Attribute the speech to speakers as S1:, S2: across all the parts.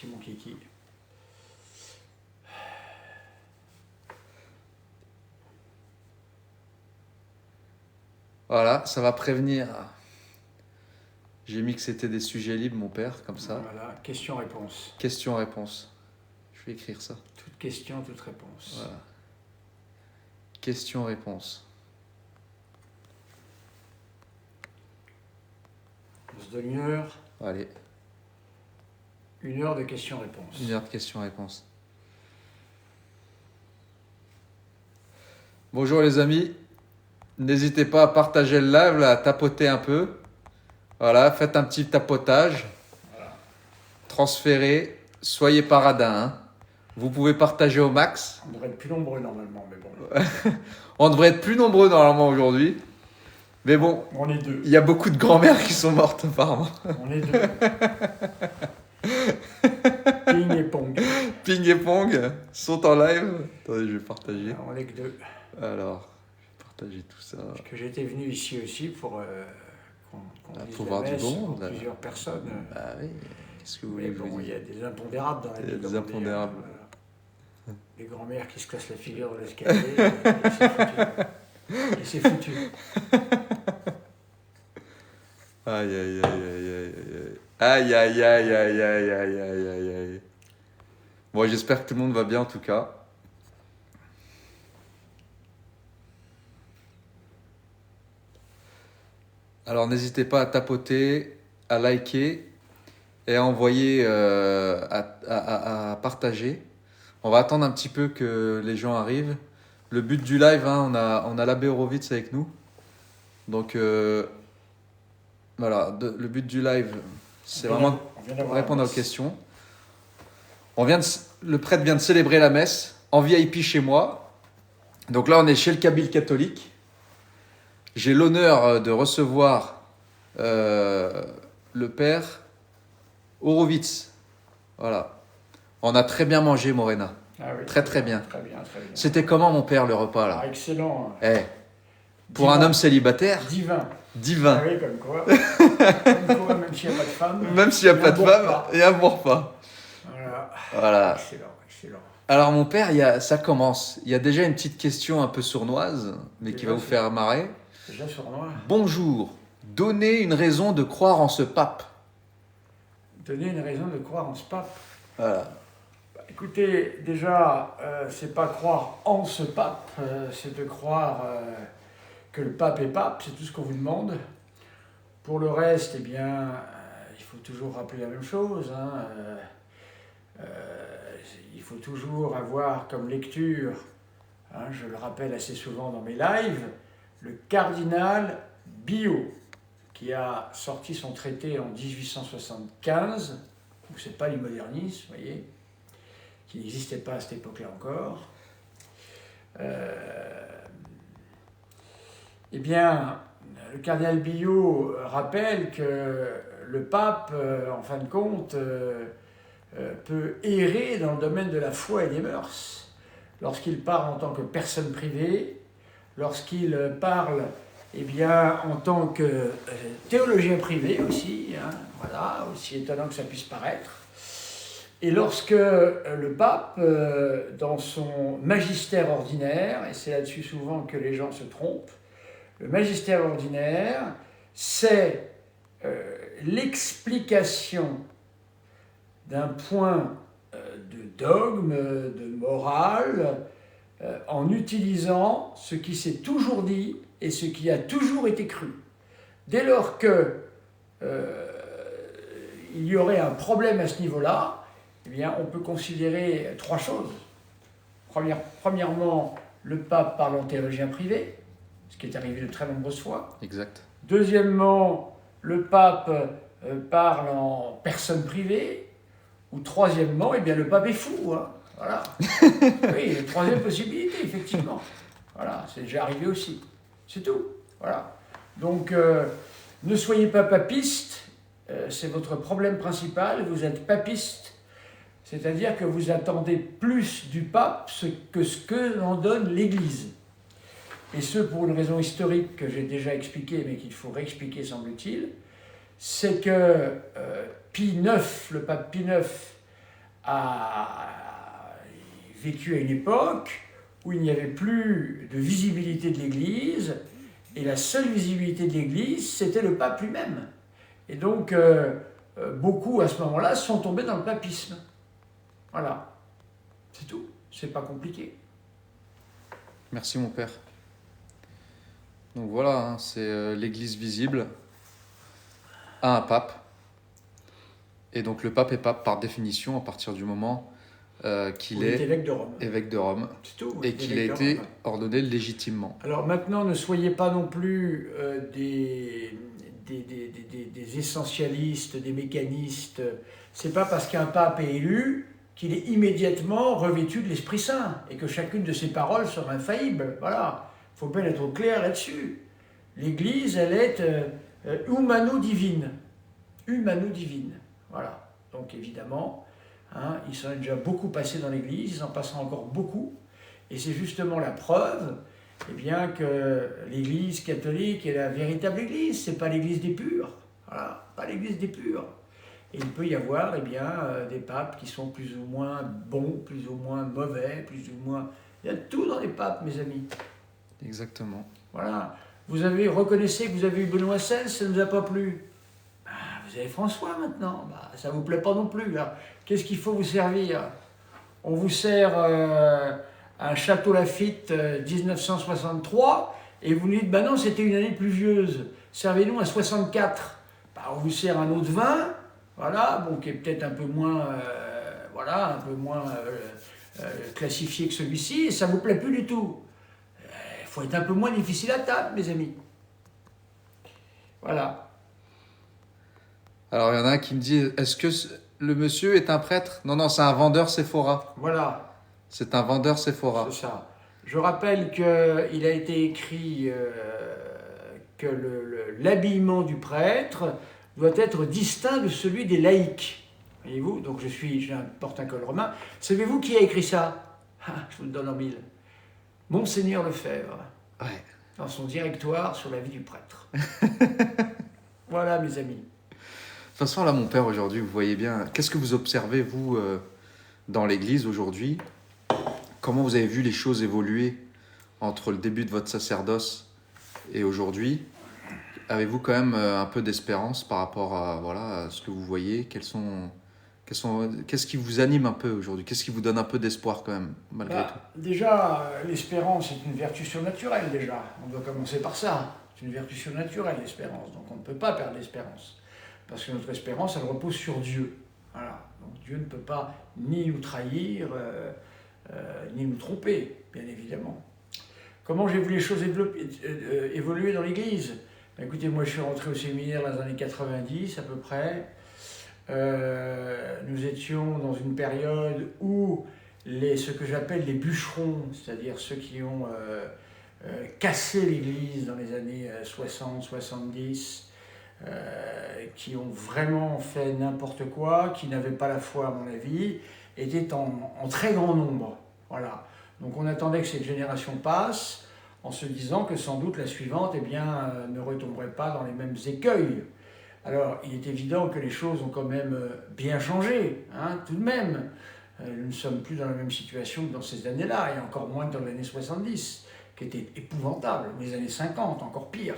S1: parti mon kiki.
S2: Voilà, ça va prévenir. J'ai mis que c'était des sujets libres, mon père, comme ça.
S1: Voilà, question-réponse.
S2: Question-réponse. Je vais écrire ça.
S1: Toute question, toute réponse.
S2: Voilà. Question-réponse.
S1: On se donne une heure.
S2: Allez,
S1: 1 heure de questions-réponses.
S2: 1 heure de questions-réponses. Bonjour les amis. N'hésitez pas à partager le live, là, à tapoter un peu. Voilà, faites un petit tapotage.
S1: Voilà.
S2: Transférez. Soyez pas radin, hein. Vous pouvez partager au max.
S1: On devrait être plus nombreux normalement, mais bon.
S2: On devrait être plus nombreux normalement aujourd'hui. Mais bon,
S1: On est 2.
S2: il y a beaucoup de grand-mères qui sont mortes apparemment.
S1: On est 2. Ping et pong.
S2: Ping et Pong sont en live. Attendez, je vais partager.
S1: On est que 2.
S2: Alors, je vais partager tout ça.
S1: Parce que j'étais venu ici aussi pour qu'on dise
S2: faut
S1: la
S2: voir du
S1: messe
S2: bon
S1: pour
S2: monde, là.
S1: plusieurs personnes.
S2: Bah oui, qu'est-ce que vous
S1: Mais
S2: voulez que je
S1: bon,
S2: vous
S1: il y
S2: dise?
S1: a des impondérables dans la
S2: Il y
S1: vie.
S2: a des
S1: comme on dit,
S2: impondérables.
S1: voilà. Les grand-mères qui se cassent la figure dans l'escalier. Et c'est foutu.
S2: Aïe, aïe, aïe, aïe, aïe, aïe, aïe, aïe, aïe, aïe, aïe, aïe, aïe, aïe, aïe. Bon, j'espère que tout le monde va bien en tout cas. Alors, n'hésitez pas à tapoter, à liker et à envoyer, à partager. On va attendre un petit peu que les gens arrivent. Le but du live, hein, on a l'abbé Horowitz avec nous. Donc, voilà, le but du live, c'est vraiment de répondre aux questions. Le prêtre vient de célébrer la messe en VIP chez moi. Donc là, on est chez le Kabyle catholique. J'ai l'honneur de recevoir le père Horowitz. Voilà. On a très bien mangé, Morena.
S1: Ah oui,
S2: Très, très bien.
S1: Très bien, très bien.
S2: C'était comment, mon père, le repas, là?
S1: Ah, excellent.
S2: Eh, pour
S1: Divin.
S2: un homme célibataire,
S1: Divin.
S2: divin.
S1: Ah oui, comme quoi. Comme quoi, même s'il n'y a pas de femme.
S2: Même s'il n'y a
S1: il y
S2: pas de
S1: bon
S2: femme,
S1: repas.
S2: il y a un bon repas.
S1: Voilà.
S2: Voilà.
S1: Excellent, excellent.
S2: Alors, mon père, ça commence. Il y a déjà une petite question un peu sournoise, mais qui
S1: Déjà,
S2: va vous faire marrer.
S1: Déjà sournois.
S2: Bonjour. Donnez une raison de croire en ce pape.
S1: Donner une raison de croire en ce pape.
S2: Voilà.
S1: Bah, écoutez, déjà, c'est pas croire en ce pape, c'est de croire que le pape est pape, c'est tout ce qu'on vous demande. Pour le reste, eh bien, il faut toujours rappeler la même chose. Hein, il faut toujours avoir comme lecture, hein, je le rappelle assez souvent dans mes lives, le cardinal Biot, qui a sorti son traité en 1875, donc c'est pas l'immodernisme, vous voyez, qui n'existait pas à cette époque-là encore. Eh bien, le cardinal Biot rappelle que le pape, en fin de compte, peut errer dans le domaine de la foi et des mœurs, lorsqu'il parle en tant que personne privée, lorsqu'il parle eh bien, en tant que théologien privé aussi, hein, voilà, aussi étonnant que ça puisse paraître. Et lorsque le pape, dans son magistère ordinaire, et c'est là-dessus souvent que les gens se trompent, le magistère ordinaire, c'est l'explication d'un point de dogme, de morale, en utilisant ce qui s'est toujours dit et ce qui a toujours été cru. Dès lors que il y aurait un problème à ce niveau-là, eh bien, on peut considérer 3 choses. Premièrement, le pape parle en théologien privé, ce qui est arrivé de très nombreuses fois.
S2: Exact.
S1: Deuxièmement, le pape parle en personne privée. Ou troisièmement, eh bien, le pape est fou. Hein. Voilà. Oui, troisième possibilité, effectivement. Voilà, c'est déjà arrivé aussi. C'est tout. Voilà. Donc, ne soyez pas papiste, c'est votre problème principal. Vous êtes papiste, c'est-à-dire que vous attendez plus du pape que ce que l'on donne l'Église. Et ce, pour une raison historique que j'ai déjà expliquée, mais qu'il faut réexpliquer, semble-t-il, c'est que Pie IX, le pape Pie IX, a vécu à une époque où il n'y avait plus de visibilité de l'Église, et la seule visibilité de l'Église, c'était le pape lui-même. Et donc, beaucoup, à ce moment-là, sont tombés dans le papisme. Voilà. C'est tout. C'est pas compliqué.
S2: Merci mon père. Donc voilà, hein, c'est l'Église visible a un pape. Et donc le pape est pape par définition à partir du moment qu'il est
S1: évêque de Rome.
S2: Évêque de Rome.
S1: C'est tout.
S2: Et qu'il a été ordonné légitimement.
S1: Alors maintenant, ne soyez pas non plus des essentialistes, des mécanistes. C'est pas parce qu'un pape est élu qu'il est immédiatement revêtu de l'Esprit Saint et que chacune de ses paroles sera infaillible. Voilà, il faut bien être au clair là-dessus. L'Église, elle est humano-divine. Humano-divine. Voilà. Donc évidemment, hein, il s'en est déjà beaucoup passé dans l'Église, il s'en passera encore beaucoup. Et c'est justement la preuve eh bien, que l'Église catholique est la véritable Église. Ce n'est pas l'Église des purs. Voilà, pas l'Église des purs. Et il peut y avoir eh bien, des papes qui sont plus ou moins bons, plus ou moins mauvais, plus ou moins... Il y a tout dans les papes, mes amis.
S2: Exactement.
S1: Voilà. Reconnaissez que vous avez eu Benoît XVI, ça ne nous a pas plu. Bah, vous avez François maintenant, bah, ça ne vous plaît pas non plus. Qu'est-ce qu'il faut vous servir? On vous sert un Château Lafite 1963 et vous nous dites, bah non, c'était une année pluvieuse. Servez-nous un 64. Bah, on vous sert un autre vin. Voilà, bon, qui est peut-être un peu moins, classifié que celui-ci, et ça ne vous plaît plus du tout. Il faut être un peu moins difficile à table, mes amis. Voilà.
S2: Alors, il y en a un qui me dit, est-ce que le monsieur est un prêtre? Non, non, c'est un vendeur Sephora.
S1: Voilà.
S2: C'est un vendeur Sephora.
S1: C'est ça. Je rappelle qu'il a été écrit que l'habillement du prêtre doit être distinct de celui des laïcs. Voyez-vous, donc j'ai un porte-un-col romain. Savez-vous qui a écrit ça? Je vous le donne en mille. Monseigneur Lefebvre,
S2: Ouais.
S1: dans son directoire sur la vie du prêtre. Voilà, mes amis.
S2: De toute façon, là, mon père, aujourd'hui, vous voyez bien, qu'est-ce que vous observez, vous, dans l'Église aujourd'hui? Comment vous avez vu les choses évoluer entre le début de votre sacerdoce et aujourd'hui? Avez-vous quand même un peu d'espérance par rapport à ce que vous voyez? Qu'est-ce qui vous anime un peu aujourd'hui? Qu'est-ce qui vous donne un peu d'espoir quand même, malgré tout?
S1: Déjà, l'espérance est une vertu surnaturelle, déjà. On doit commencer par ça. C'est une vertu surnaturelle, l'espérance. Donc on ne peut pas perdre l'espérance. Parce que notre espérance, elle repose sur Dieu. Voilà. Donc Dieu ne peut pas ni nous trahir, ni nous tromper, bien évidemment. Comment j'ai vu les choses évoluer dans l'Église? Écoutez, moi je suis rentré au séminaire dans les années 90 à peu près. Nous étions dans une période où ce que j'appelle les bûcherons, c'est-à-dire ceux qui ont cassé l'Église dans les années 60, 70, qui ont vraiment fait n'importe quoi, qui n'avaient pas la foi à mon avis, étaient en très grand nombre. Voilà. Donc on attendait que cette génération passe, en se disant que sans doute la suivante ne retomberait pas dans les mêmes écueils. Alors, il est évident que les choses ont quand même bien changé, hein, tout de même. Nous ne sommes plus dans la même situation que dans ces années-là, et encore moins que dans les années 70, qui étaient épouvantables, ou les années 50, encore pire.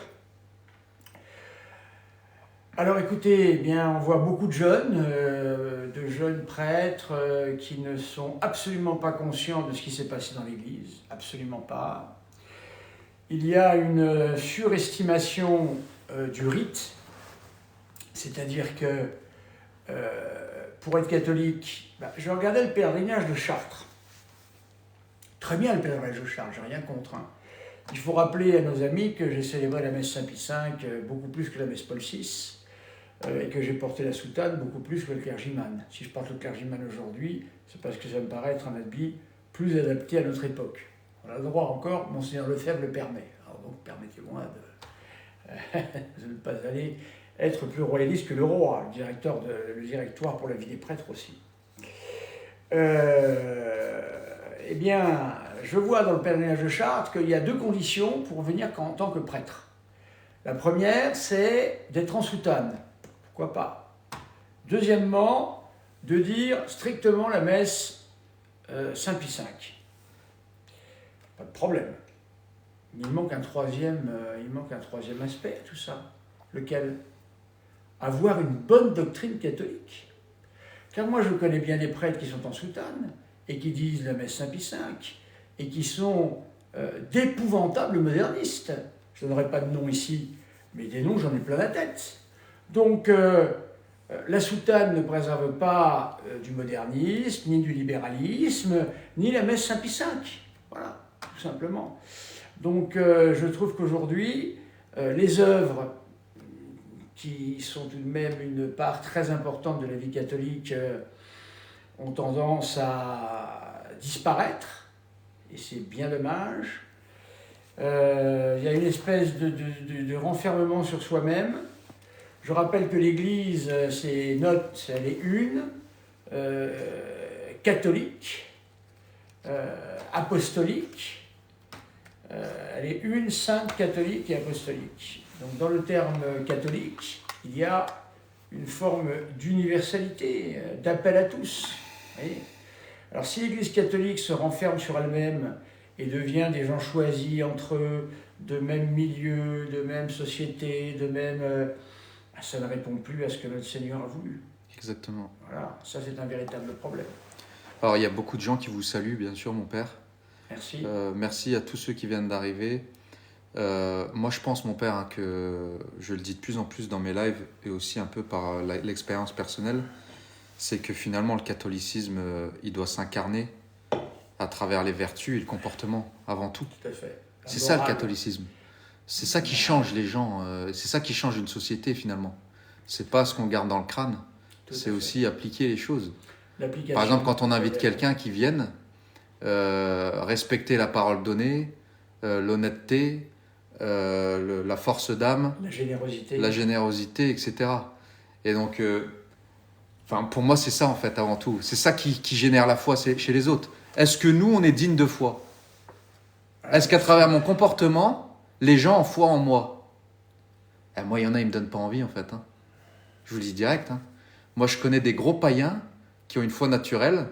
S1: Alors écoutez, on voit beaucoup de jeunes prêtres qui ne sont absolument pas conscients de ce qui s'est passé dans l'Église, absolument pas. Il y a une surestimation du rite, c'est-à-dire que pour être catholique, je regardais le pèlerinage de Chartres. Très bien le pèlerinage de Chartres, j'ai rien contre. Hein. Il faut rappeler à nos amis que j'ai célébré la messe Saint-Pie V beaucoup plus que la messe Paul VI, et que j'ai porté la soutane beaucoup plus que le clergyman. Si je porte le clergyman aujourd'hui, c'est parce que ça me paraît être un habit plus adapté à notre époque. On a le droit encore, Monseigneur Lefebvre le permet. Alors donc permettez-moi de ne pas aller être plus royaliste que le roi, le directoire pour la vie des prêtres aussi. Je vois dans le pèlerinage de Chartres qu'il y a deux conditions pour venir en tant que prêtre. La première, c'est d'être en soutane. Pourquoi pas? Deuxièmement, de dire strictement la messe Saint Pie V. Pas de problème. Il manque un troisième aspect à tout ça. Lequel? Avoir une bonne doctrine catholique. Car moi, je connais bien des prêtres qui sont en soutane et qui disent la messe Saint Pie V et qui sont d'épouvantables modernistes. Je ne donnerai pas de nom ici, mais des noms, j'en ai plein la tête. Donc, la soutane ne préserve pas du modernisme, ni du libéralisme, ni la messe Saint Pie V. Voilà, tout simplement. Donc, je trouve qu'aujourd'hui, les œuvres qui sont tout de même une part très importante de la vie catholique ont tendance à disparaître, et c'est bien dommage. Il y a une espèce de renfermement sur soi-même. Je rappelle que l'Église, ses notes, elle est une, catholique, apostolique, elle est une, sainte, catholique et apostolique. Donc dans le terme catholique, il y a une forme d'universalité, d'appel à tous. Voyez. Alors si l'Église catholique se renferme sur elle-même et devient des gens choisis entre eux, de même milieu, de même société, de même... ça ne répond plus à ce que notre Seigneur a voulu.
S2: Exactement.
S1: Voilà, ça c'est un véritable problème.
S2: Alors, il y a beaucoup de gens qui vous saluent, bien sûr, mon père.
S1: Merci.
S2: Merci à tous ceux qui viennent d'arriver. Moi, je pense, mon père, hein, que je le dis de plus en plus dans mes lives et aussi un peu par l'expérience personnelle, c'est que finalement, le catholicisme, il doit s'incarner à travers les vertus et le comportement, avant tout.
S1: Tout à fait.
S2: C'est ça le catholicisme. C'est ça qui change les gens. C'est ça qui change une société, finalement. C'est pas ce qu'on garde dans le crâne. C'est aussi appliquer les choses. Par exemple, quand on invite quelqu'un qui vienne, respecter la parole donnée, l'honnêteté, la force d'âme, la générosité, etc. Et donc, pour moi, c'est ça en fait avant tout. C'est ça qui génère la foi chez les autres. Est-ce que nous, on est digne de foi? Est-ce qu'à travers mon comportement, les gens ont foi en moi? Moi, il y en a, ils me donnent pas envie en fait. Hein. Je vous le dis direct. Hein. Moi, je connais des gros païens qui ont une foi naturelle,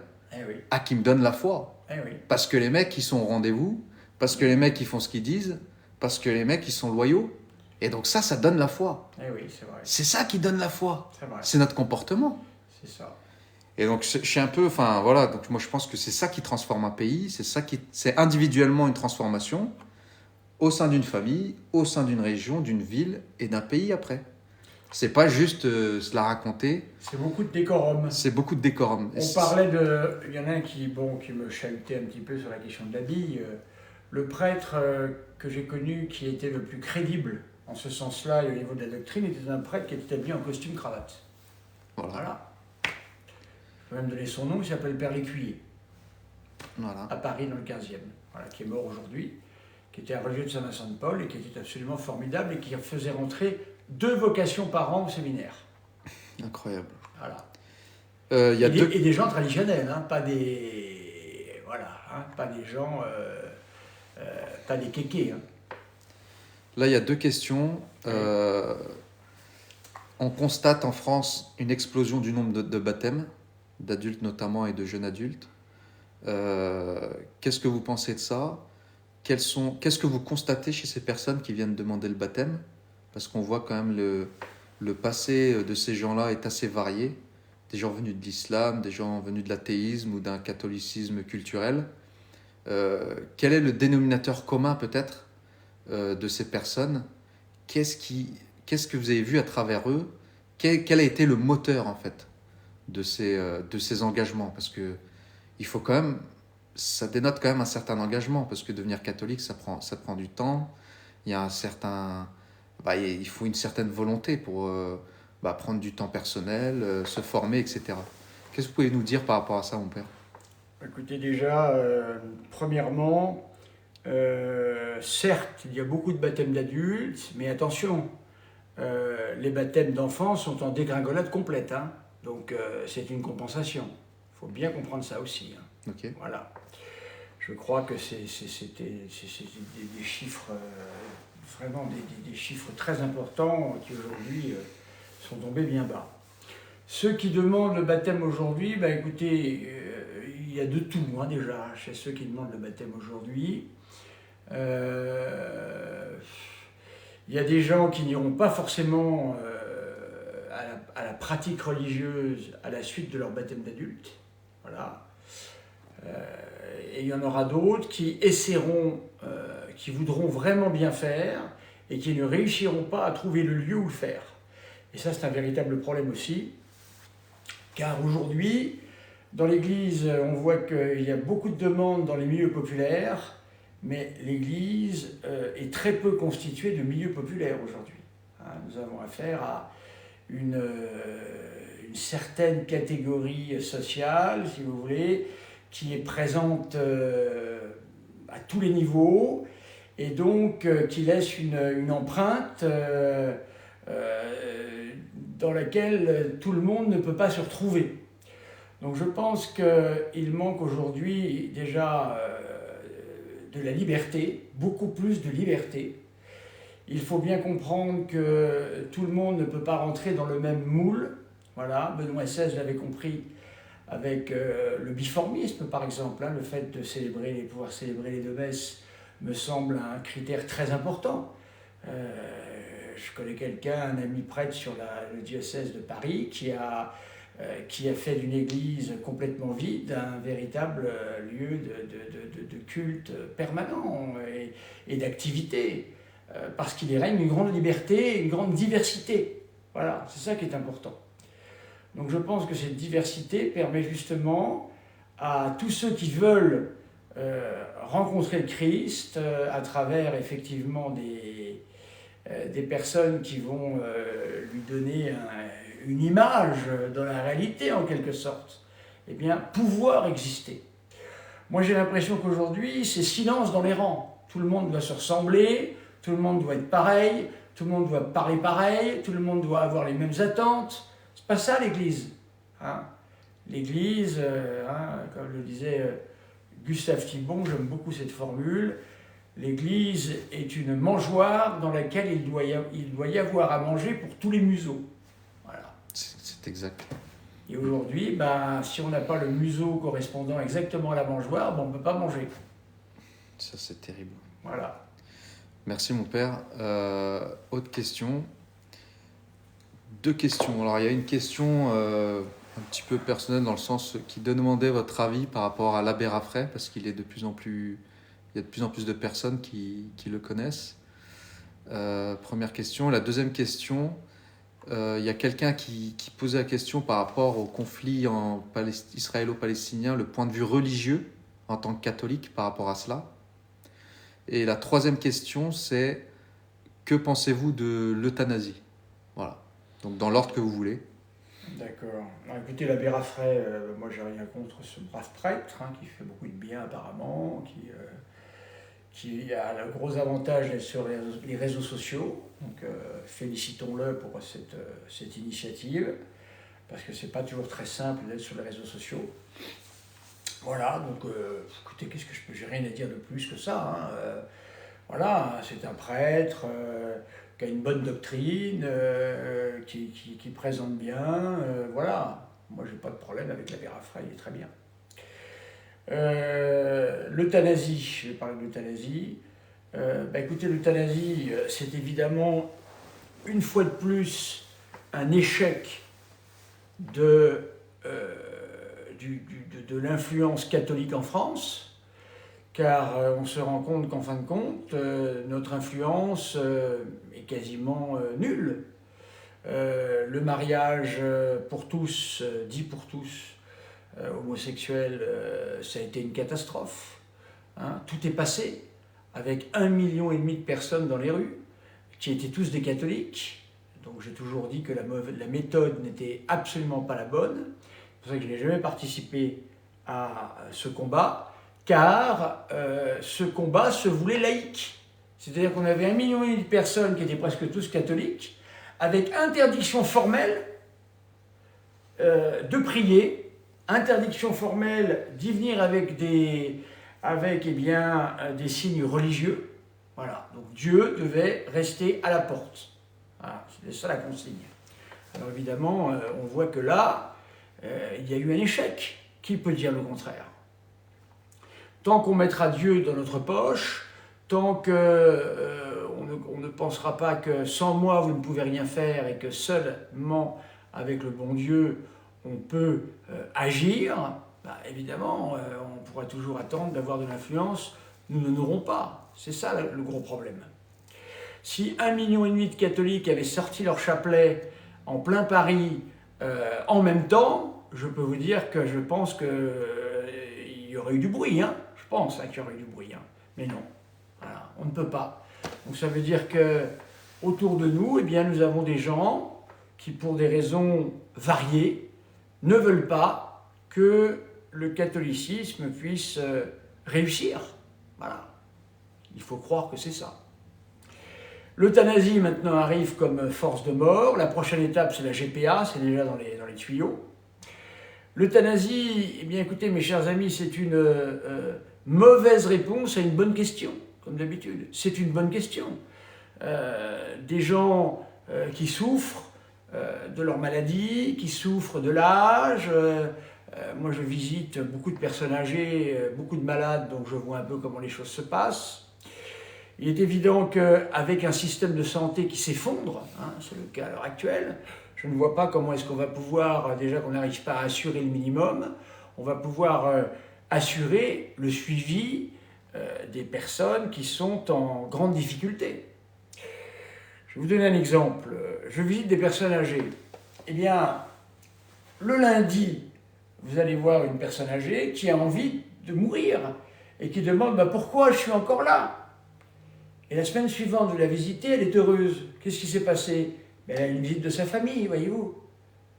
S2: qui me donnent la foi. Parce que les mecs, ils sont au rendez-vous, parce que les mecs, ils font ce qu'ils disent, parce que les mecs, ils sont loyaux. Et donc ça donne la foi.
S1: C'est vrai.
S2: C'est ça qui donne la foi. C'est notre comportement.
S1: C'est ça.
S2: Et donc, je suis un peu... voilà. Donc, moi, je pense que c'est ça qui transforme un pays. C'est individuellement une transformation au sein d'une famille, au sein d'une région, d'une ville et d'un pays après. C'est pas juste se la raconter.
S1: C'est beaucoup de décorum.
S2: C'est beaucoup de décorum.
S1: On parlait de... Il y en a un qui me chahutait un petit peu sur la question de l'habit. Le prêtre que j'ai connu qui était le plus crédible en ce sens-là et au niveau de la doctrine était un prêtre qui était habillé en costume cravate. Voilà. Je vais même donner son nom, il s'appelle Père Lécuyer.
S2: Voilà.
S1: À Paris dans le 15e. Voilà, qui est mort aujourd'hui, qui était un religieux de Saint-Vincent de Paul et qui était absolument formidable et qui faisait rentrer 2 vocations par an au séminaire.
S2: Incroyable.
S1: Voilà. Et des gens traditionnels, hein, pas des... Voilà, hein, pas des gens... pas des kékés. Hein.
S2: Là, il y a 2 questions. On constate en France une explosion du nombre de baptêmes, d'adultes notamment et de jeunes adultes. Qu'est-ce que vous pensez de ça? Qu'est-ce que vous constatez chez ces personnes qui viennent demander le baptême? Parce qu'on voit quand même le passé de ces gens-là est assez varié. Des gens venus de l'islam, des gens venus de l'athéisme ou d'un catholicisme culturel. Quel est le dénominateur commun peut-être de ces personnes? Qu'est-ce que vous avez vu à travers eux? Quel a été le moteur en fait de ces engagements? Parce que il faut quand même, ça dénote quand même un certain engagement, parce que devenir catholique, ça prend du temps. Il y a il faut une certaine volonté pour prendre du temps personnel, se former, etc. Qu'est-ce que vous pouvez nous dire par rapport à ça, mon père?
S1: Écoutez, déjà, premièrement, certes, il y a beaucoup de baptêmes d'adultes, mais attention, les baptêmes d'enfants sont en dégringolade complète, hein, donc c'est une compensation. Il faut bien comprendre ça aussi. Hein.
S2: Okay.
S1: Voilà. Je crois que c'est des chiffres, vraiment des chiffres très importants qui aujourd'hui sont tombés bien bas. Ceux qui demandent le baptême aujourd'hui, ben écoutez, il y a de tout hein, déjà chez ceux qui demandent le baptême aujourd'hui. Il y a des gens qui n'iront pas forcément à la pratique religieuse à la suite de leur baptême d'adulte. Voilà. Et il y en aura d'autres qui essaieront, qui voudront vraiment bien faire et qui ne réussiront pas à trouver le lieu où le faire. Et ça, c'est un véritable problème aussi, car aujourd'hui, dans l'Église, on voit qu'il y a beaucoup de demandes dans les milieux populaires, mais l'Église est très peu constituée de milieux populaires aujourd'hui. Nous avons affaire à une certaine catégorie sociale, si vous voulez, qui est présente à tous les niveaux, et donc qui laisse une empreinte dans laquelle tout le monde ne peut pas se retrouver. Donc je pense qu'il manque aujourd'hui déjà de la liberté, beaucoup plus de liberté. Il faut bien comprendre que tout le monde ne peut pas rentrer dans le même moule. Voilà, Benoît XVI l'avait compris avec le biformisme par exemple. Le fait de pouvoir célébrer les deux messes me semble un critère très important. Je connais quelqu'un, un ami prêtre sur le diocèse de Paris, qui a fait d'une église complètement vide un véritable lieu de culte permanent et d'activité, parce qu'il y règne une grande liberté et une grande diversité. Voilà, c'est ça qui est important. Donc je pense que cette diversité permet justement à tous ceux qui veulent rencontrer le Christ à travers effectivement des personnes qui vont lui donner une image dans la réalité en quelque sorte, eh bien pouvoir exister. Moi j'ai l'impression qu'aujourd'hui c'est silence dans les rangs. Tout le monde doit se ressembler, tout le monde doit être pareil, tout le monde doit parler pareil, tout le monde doit avoir les mêmes attentes. C'est pas ça l'Église. L'Église, comme le disait Gustave Thibon, j'aime beaucoup cette formule, l'Église est une mangeoire dans laquelle il doit y avoir à manger pour tous les museaux. Voilà.
S2: C'est exact.
S1: Et aujourd'hui, si on n'a pas le museau correspondant exactement à la mangeoire, on ne peut pas manger.
S2: Ça, c'est terrible.
S1: Voilà.
S2: Merci, mon père. Autre question. 2 questions. Alors, il y a une question un petit peu personnelle dans le sens qui demandait votre avis par rapport à l'abbé Raffray, parce qu'il est il y a de plus en plus de personnes qui le connaissent. Première question. La deuxième question, il y a quelqu'un qui posait la question par rapport au conflit israélo-palestinien, le point de vue religieux en tant que catholique par rapport à cela. Et la troisième question, c'est que pensez-vous de l'euthanasie? Voilà. Donc dans l'ordre que vous voulez.
S1: D'accord. Écoutez, l'abbé Raffray, moi j'ai rien contre ce brave prêtre qui fait beaucoup de bien apparemment, qui a le gros avantage d'être sur les réseaux sociaux. Donc félicitons-le pour cette initiative, parce que c'est pas toujours très simple d'être sur les réseaux sociaux. Voilà, donc écoutez, j'ai rien à dire de plus que ça. Voilà, c'est un prêtre qui a une bonne doctrine, qui présente bien, voilà. Moi, j'ai pas de problème avec l'abbé Raffray, il est très bien. L'euthanasie, je vais parler de l'euthanasie. Écoutez, l'euthanasie, c'est évidemment, une fois de plus, un échec de l'influence catholique en France, car on se rend compte qu'en fin de compte, notre influence est quasiment nulle. Le mariage pour tous, dit pour tous, homosexuel, ça a été une catastrophe. Tout est passé, avec 1,5 million de personnes dans les rues, qui étaient tous des catholiques. Donc j'ai toujours dit que la méthode n'était absolument pas la bonne. C'est pour ça que je n'ai jamais participé à ce combat, car ce combat se voulait laïque. C'est-à-dire qu'on avait 1,5 million de personnes qui étaient presque tous catholiques, avec interdiction formelle de prier, interdiction formelle d'y venir avec des signes religieux. Voilà. Donc Dieu devait rester à la porte. Voilà. C'était ça la consigne. Alors évidemment, on voit que là, il y a eu un échec. Qui peut dire le contraire? Tant qu'on mettra Dieu dans notre poche, tant qu'on ne pensera pas que sans moi vous ne pouvez rien faire et que seulement avec le bon Dieu on peut agir, bah, évidemment on pourra toujours attendre d'avoir de l'influence, nous n'en aurons pas. C'est ça le gros problème. Si 1,5 million de catholiques avaient sorti leur chapelet en plein Paris en même temps, je peux vous dire que je pense qu'il y aurait eu du bruit, hein. Je pense qu'il y aurait eu du bruit, hein. Mais non, voilà, on ne peut pas. Donc ça veut dire que autour de nous, eh bien, nous avons des gens qui, pour des raisons variées, ne veulent pas que le catholicisme puisse réussir. Voilà. Il faut croire que c'est ça. L'euthanasie maintenant arrive comme force de mort. La prochaine étape, c'est la GPA, c'est déjà dans les tuyaux. L'euthanasie, eh bien écoutez mes chers amis, c'est une mauvaise réponse à une bonne question, comme d'habitude. C'est une bonne question. Des gens qui souffrent de leur maladie, qui souffrent de l'âge. Moi je visite beaucoup de personnes âgées, beaucoup de malades, donc je vois un peu comment les choses se passent. Il est évident qu'avec un système de santé qui s'effondre, hein, c'est le cas à l'heure actuelle, je ne vois pas comment est-ce qu'on va pouvoir, déjà qu'on n'arrive pas à assurer le minimum, on va pouvoir assurer le suivi des personnes qui sont en grande difficulté. Je vais vous donner un exemple. Je visite des personnes âgées. Eh bien, le lundi, vous allez voir une personne âgée qui a envie de mourir et qui demande pourquoi je suis encore là. Et la semaine suivante, vous la visitez, elle est heureuse. Qu'est-ce qui s'est passé? Elle a une visite de sa famille, voyez-vous.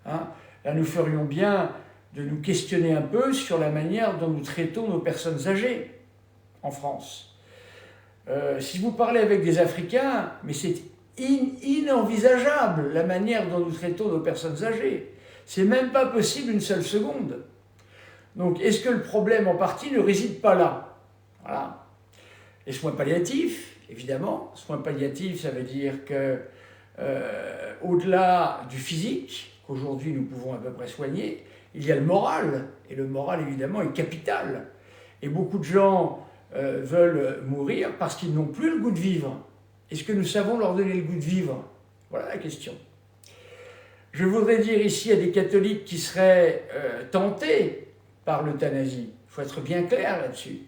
S1: Hein? Là, nous ferions bien de nous questionner un peu sur la manière dont nous traitons nos personnes âgées en France. Si vous parlez avec des Africains, mais c'est inenvisageable la manière dont nous traitons nos personnes âgées. C'est même pas possible une seule seconde. Donc, est-ce que le problème en partie ne réside pas là? Voilà. Les soins palliatifs, évidemment. Soins palliatifs, ça veut dire que au-delà du physique, qu'aujourd'hui nous pouvons à peu près soigner, il y a le moral. Et le moral, évidemment, est capital. Et beaucoup de gens veulent mourir parce qu'ils n'ont plus le goût de vivre. Est-ce que nous savons leur donner le goût de vivre? Voilà la question. Je voudrais dire ici à des catholiques qui seraient tentés par l'euthanasie, il faut être bien clair là-dessus.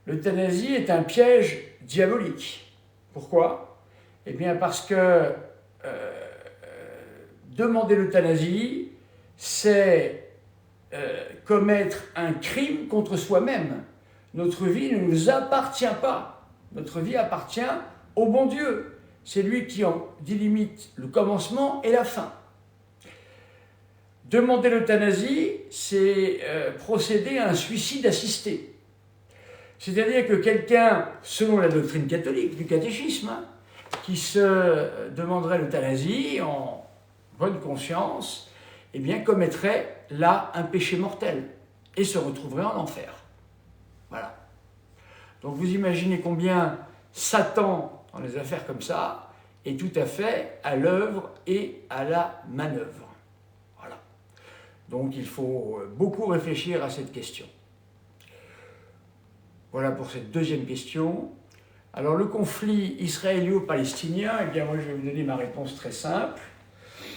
S1: L'euthanasie est un piège diabolique. Pourquoi? Eh bien parce que demander l'euthanasie, c'est commettre un crime contre soi-même. Notre vie ne nous appartient pas. Notre vie appartient au bon Dieu. C'est lui qui en délimite le commencement et la fin. Demander l'euthanasie, c'est procéder à un suicide assisté. C'est-à-dire que quelqu'un, selon la doctrine catholique du catéchisme, hein, qui se demanderait l'euthanasie en bonne conscience, eh bien commettrait là un péché mortel et se retrouverait en enfer. Voilà. Donc vous imaginez combien Satan, dans les affaires comme ça, est tout à fait à l'œuvre et à la manœuvre. Voilà. Donc il faut beaucoup réfléchir à cette question. Voilà pour cette deuxième question. Alors le conflit israélo-palestinien, eh bien moi je vais vous donner ma réponse très simple.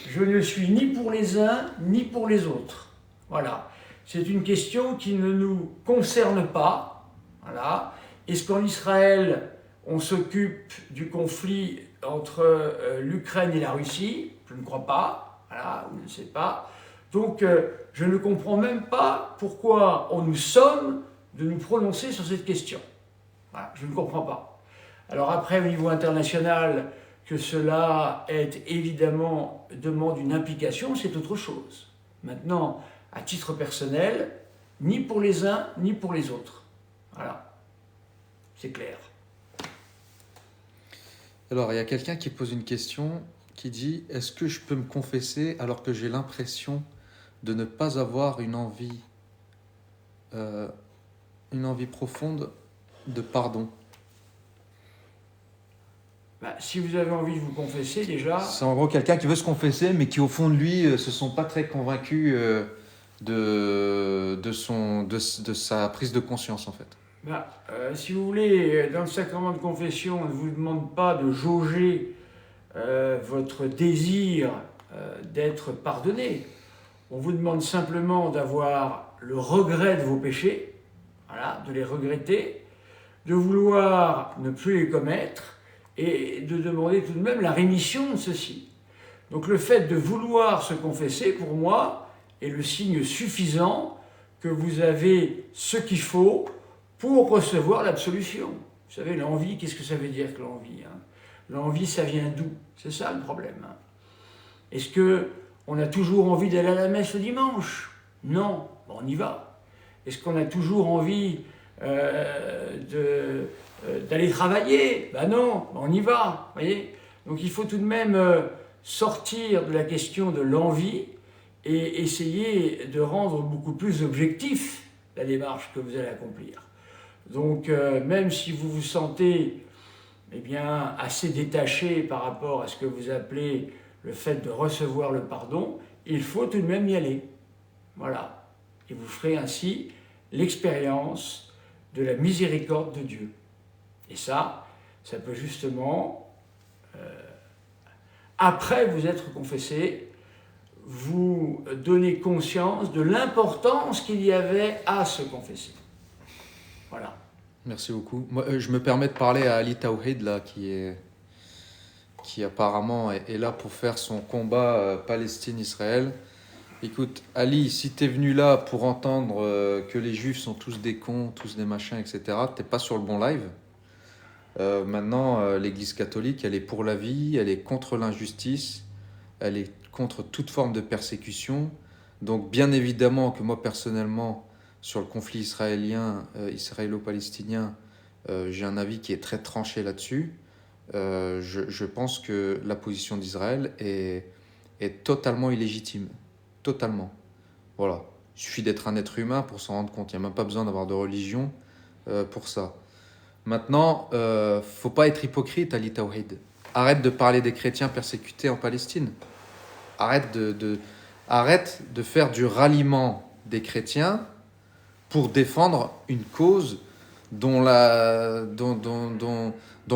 S1: Je ne suis ni pour les uns ni pour les autres. Voilà. C'est une question qui ne nous concerne pas. Voilà. Est-ce qu'en Israël, on s'occupe du conflit entre l'Ukraine et la Russie? Je ne crois pas. Voilà, je ne sais pas. Donc je ne comprends même pas pourquoi on nous somme de nous prononcer sur cette question. Voilà, je ne comprends pas. Alors après, au niveau international, que cela est évidemment demande une implication, c'est autre chose. Maintenant, à titre personnel, ni pour les uns, ni pour les autres. Voilà. C'est clair.
S2: Alors, il y a quelqu'un qui pose une question qui dit « Est-ce que je peux me confesser alors que j'ai l'impression de ne pas avoir une envie – une envie profonde de pardon. »
S1: Si vous avez envie de vous confesser, déjà,
S2: C'est en gros quelqu'un qui veut se confesser, mais qui au fond de lui se sont pas très convaincus de sa prise de conscience en fait.
S1: si vous voulez, dans le sacrement de confession, on ne vous demande pas de jauger votre désir d'être pardonné. On vous demande simplement d'avoir le regret de vos péchés, voilà, de les regretter, de vouloir ne plus les commettre et de demander tout de même la rémission de ceux-ci. Donc le fait de vouloir se confesser, pour moi, est le signe suffisant que vous avez ce qu'il faut pour recevoir l'absolution. Vous savez, l'envie, qu'est-ce que ça veut dire que l'envie, hein? L'envie, ça vient d'où? C'est ça le problème. Hein. Est-ce qu'on a toujours envie d'aller à la messe le dimanche? Non, on y va. Est-ce qu'on a toujours envie d'aller travailler? Non, on y va. Voyez. Donc il faut tout de même sortir de la question de l'envie et essayer de rendre beaucoup plus objectif la démarche que vous allez accomplir. Donc même si vous vous sentez assez détaché par rapport à ce que vous appelez le fait de recevoir le pardon, il faut tout de même y aller. Voilà. Et vous ferez ainsi l'expérience de la miséricorde de Dieu. Et ça peut justement, après vous être confessé, vous donner conscience de l'importance qu'il y avait à se confesser. Voilà.
S2: Merci beaucoup. Moi, je me permets de parler à Ali Tawhid, là, qui apparemment est là pour faire son combat Palestine-Israël. Écoute, Ali, si t'es venu là pour entendre que les Juifs sont tous des cons, tous des machins, etc., t'es pas sur le bon live. Maintenant, l'Église catholique, elle est pour la vie, elle est contre l'injustice, elle est contre toute forme de persécution. Donc, bien évidemment que moi, personnellement, sur le conflit israélo-palestinien, j'ai un avis qui est très tranché là-dessus. Je pense que la position d'Israël est totalement illégitime. Totalement. Voilà. Il suffit d'être un être humain pour s'en rendre compte. Il n'y a même pas besoin d'avoir de religion pour ça. Maintenant, faut pas être hypocrite, Ali Tawhid. Arrête de parler des chrétiens persécutés en Palestine. Arrête de faire du ralliement des chrétiens pour défendre une cause dont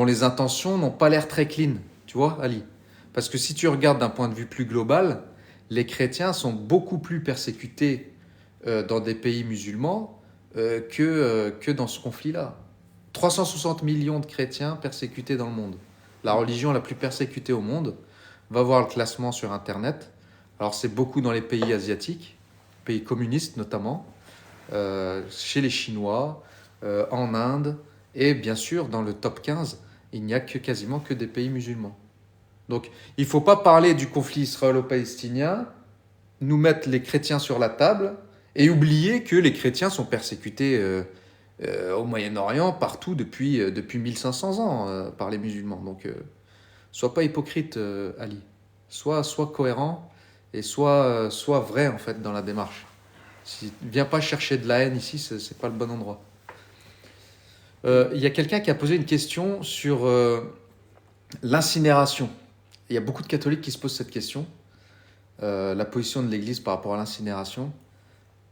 S2: les intentions n'ont pas l'air très clean. Tu vois, Ali? Parce que si tu regardes d'un point de vue plus global, les chrétiens sont beaucoup plus persécutés dans des pays musulmans que dans ce conflit-là. 360 millions de chrétiens persécutés dans le monde. La religion la plus persécutée au monde. Va voir le classement sur Internet. Alors c'est beaucoup dans les pays asiatiques, pays communistes notamment, chez les Chinois, en Inde, et bien sûr dans le top 15, il n'y a quasiment que des pays musulmans. Donc il ne faut pas parler du conflit israélo-palestinien, nous mettre les chrétiens sur la table et oublier que les chrétiens sont persécutés au Moyen-Orient, partout depuis 1500 ans par les musulmans. Donc sois pas hypocrite, Ali. Sois cohérent et sois vrai en fait dans la démarche. Viens pas chercher de la haine ici, c'est pas le bon endroit. Il y a quelqu'un qui a posé une question sur l'incinération. Il y a beaucoup de catholiques qui se posent cette question. La position de l'Église par rapport à l'incinération.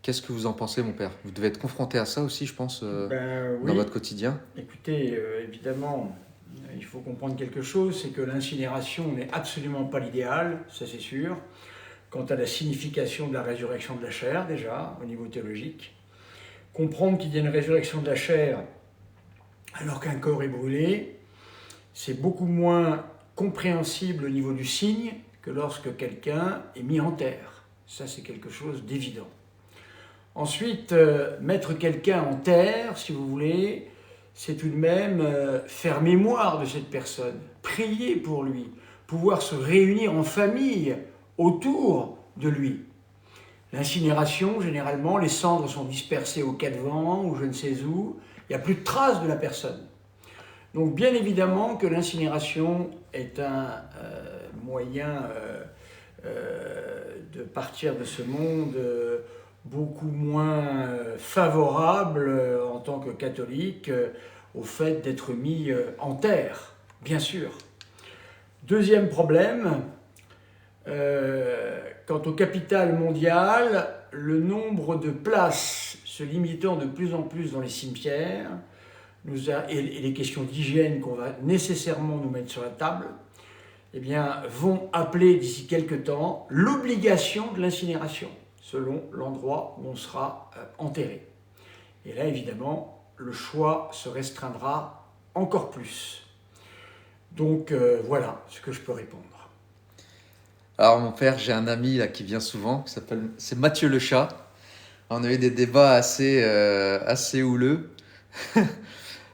S2: Qu'est-ce que vous en pensez, mon père? Vous devez être confronté à ça aussi, je pense,
S1: Oui.
S2: dans votre quotidien.
S1: Écoutez, évidemment, il faut comprendre quelque chose, c'est que l'incinération n'est absolument pas l'idéal, ça c'est sûr. Quant à la signification de la résurrection de la chair, déjà, au niveau théologique. Comprendre qu'il y a une résurrection de la chair alors qu'un corps est brûlé, c'est beaucoup moins compréhensible au niveau du signe que lorsque quelqu'un est mis en terre. Ça, c'est quelque chose d'évident. Ensuite, mettre quelqu'un en terre, si vous voulez, c'est tout de même faire mémoire de cette personne, prier pour lui, pouvoir se réunir en famille autour de lui. L'incinération, généralement, les cendres sont dispersées au cas de vent ou je ne sais où, il n'y a plus de traces de la personne. Donc bien évidemment que l'incinération est un moyen de partir de ce monde beaucoup moins favorable en tant que catholique au fait d'être mis en terre, bien sûr. Deuxième problème, quant au capital mondial, le nombre de places se limitant de plus en plus dans les cimetières et les questions d'hygiène qu'on va nécessairement nous mettre sur la table, eh bien, vont appeler d'ici quelques temps l'obligation de l'incinération, selon l'endroit où on sera enterré. Et là, évidemment, le choix se restreindra encore plus. Donc, voilà ce que je peux répondre.
S2: Alors mon père, j'ai un ami là qui vient souvent, c'est Mathieu Le Chat. On a eu des débats assez houleux.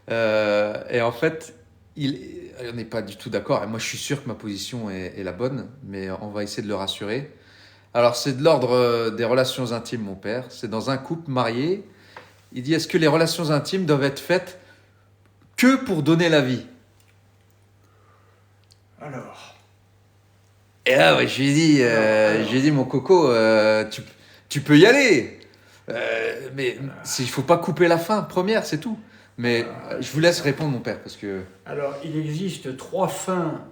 S2: Et en fait, on n'est pas du tout d'accord. Et moi, je suis sûr que ma position est la bonne, mais on va essayer de le rassurer. Alors, c'est de l'ordre des relations intimes, mon père. C'est dans un couple marié. Il dit, est-ce que les relations intimes doivent être faites que pour donner la vie?
S1: Alors...
S2: Et là, ouais, je lui ai dit, mon coco, tu peux y aller. Mais il faut pas couper la fin première, c'est tout. Mais je vous laisse répondre, mon père, parce que...
S1: Alors, il existe 3 fins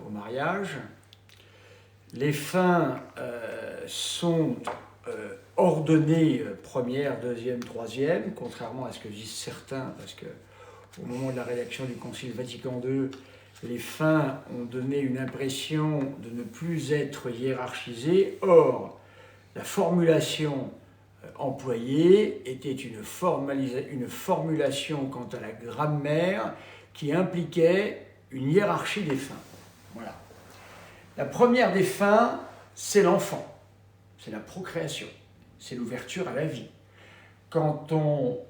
S1: au mariage. Les fins sont ordonnées première, deuxième, troisième, contrairement à ce que disent certains, parce que au moment de la rédaction du Concile Vatican II, les fins ont donné une impression de ne plus être hiérarchisées. Or, la formulation employée était une formulation quant à la grammaire qui impliquait une hiérarchie des fins. Voilà. La première des fins, c'est l'enfant, c'est la procréation, c'est l'ouverture à la vie. Quand on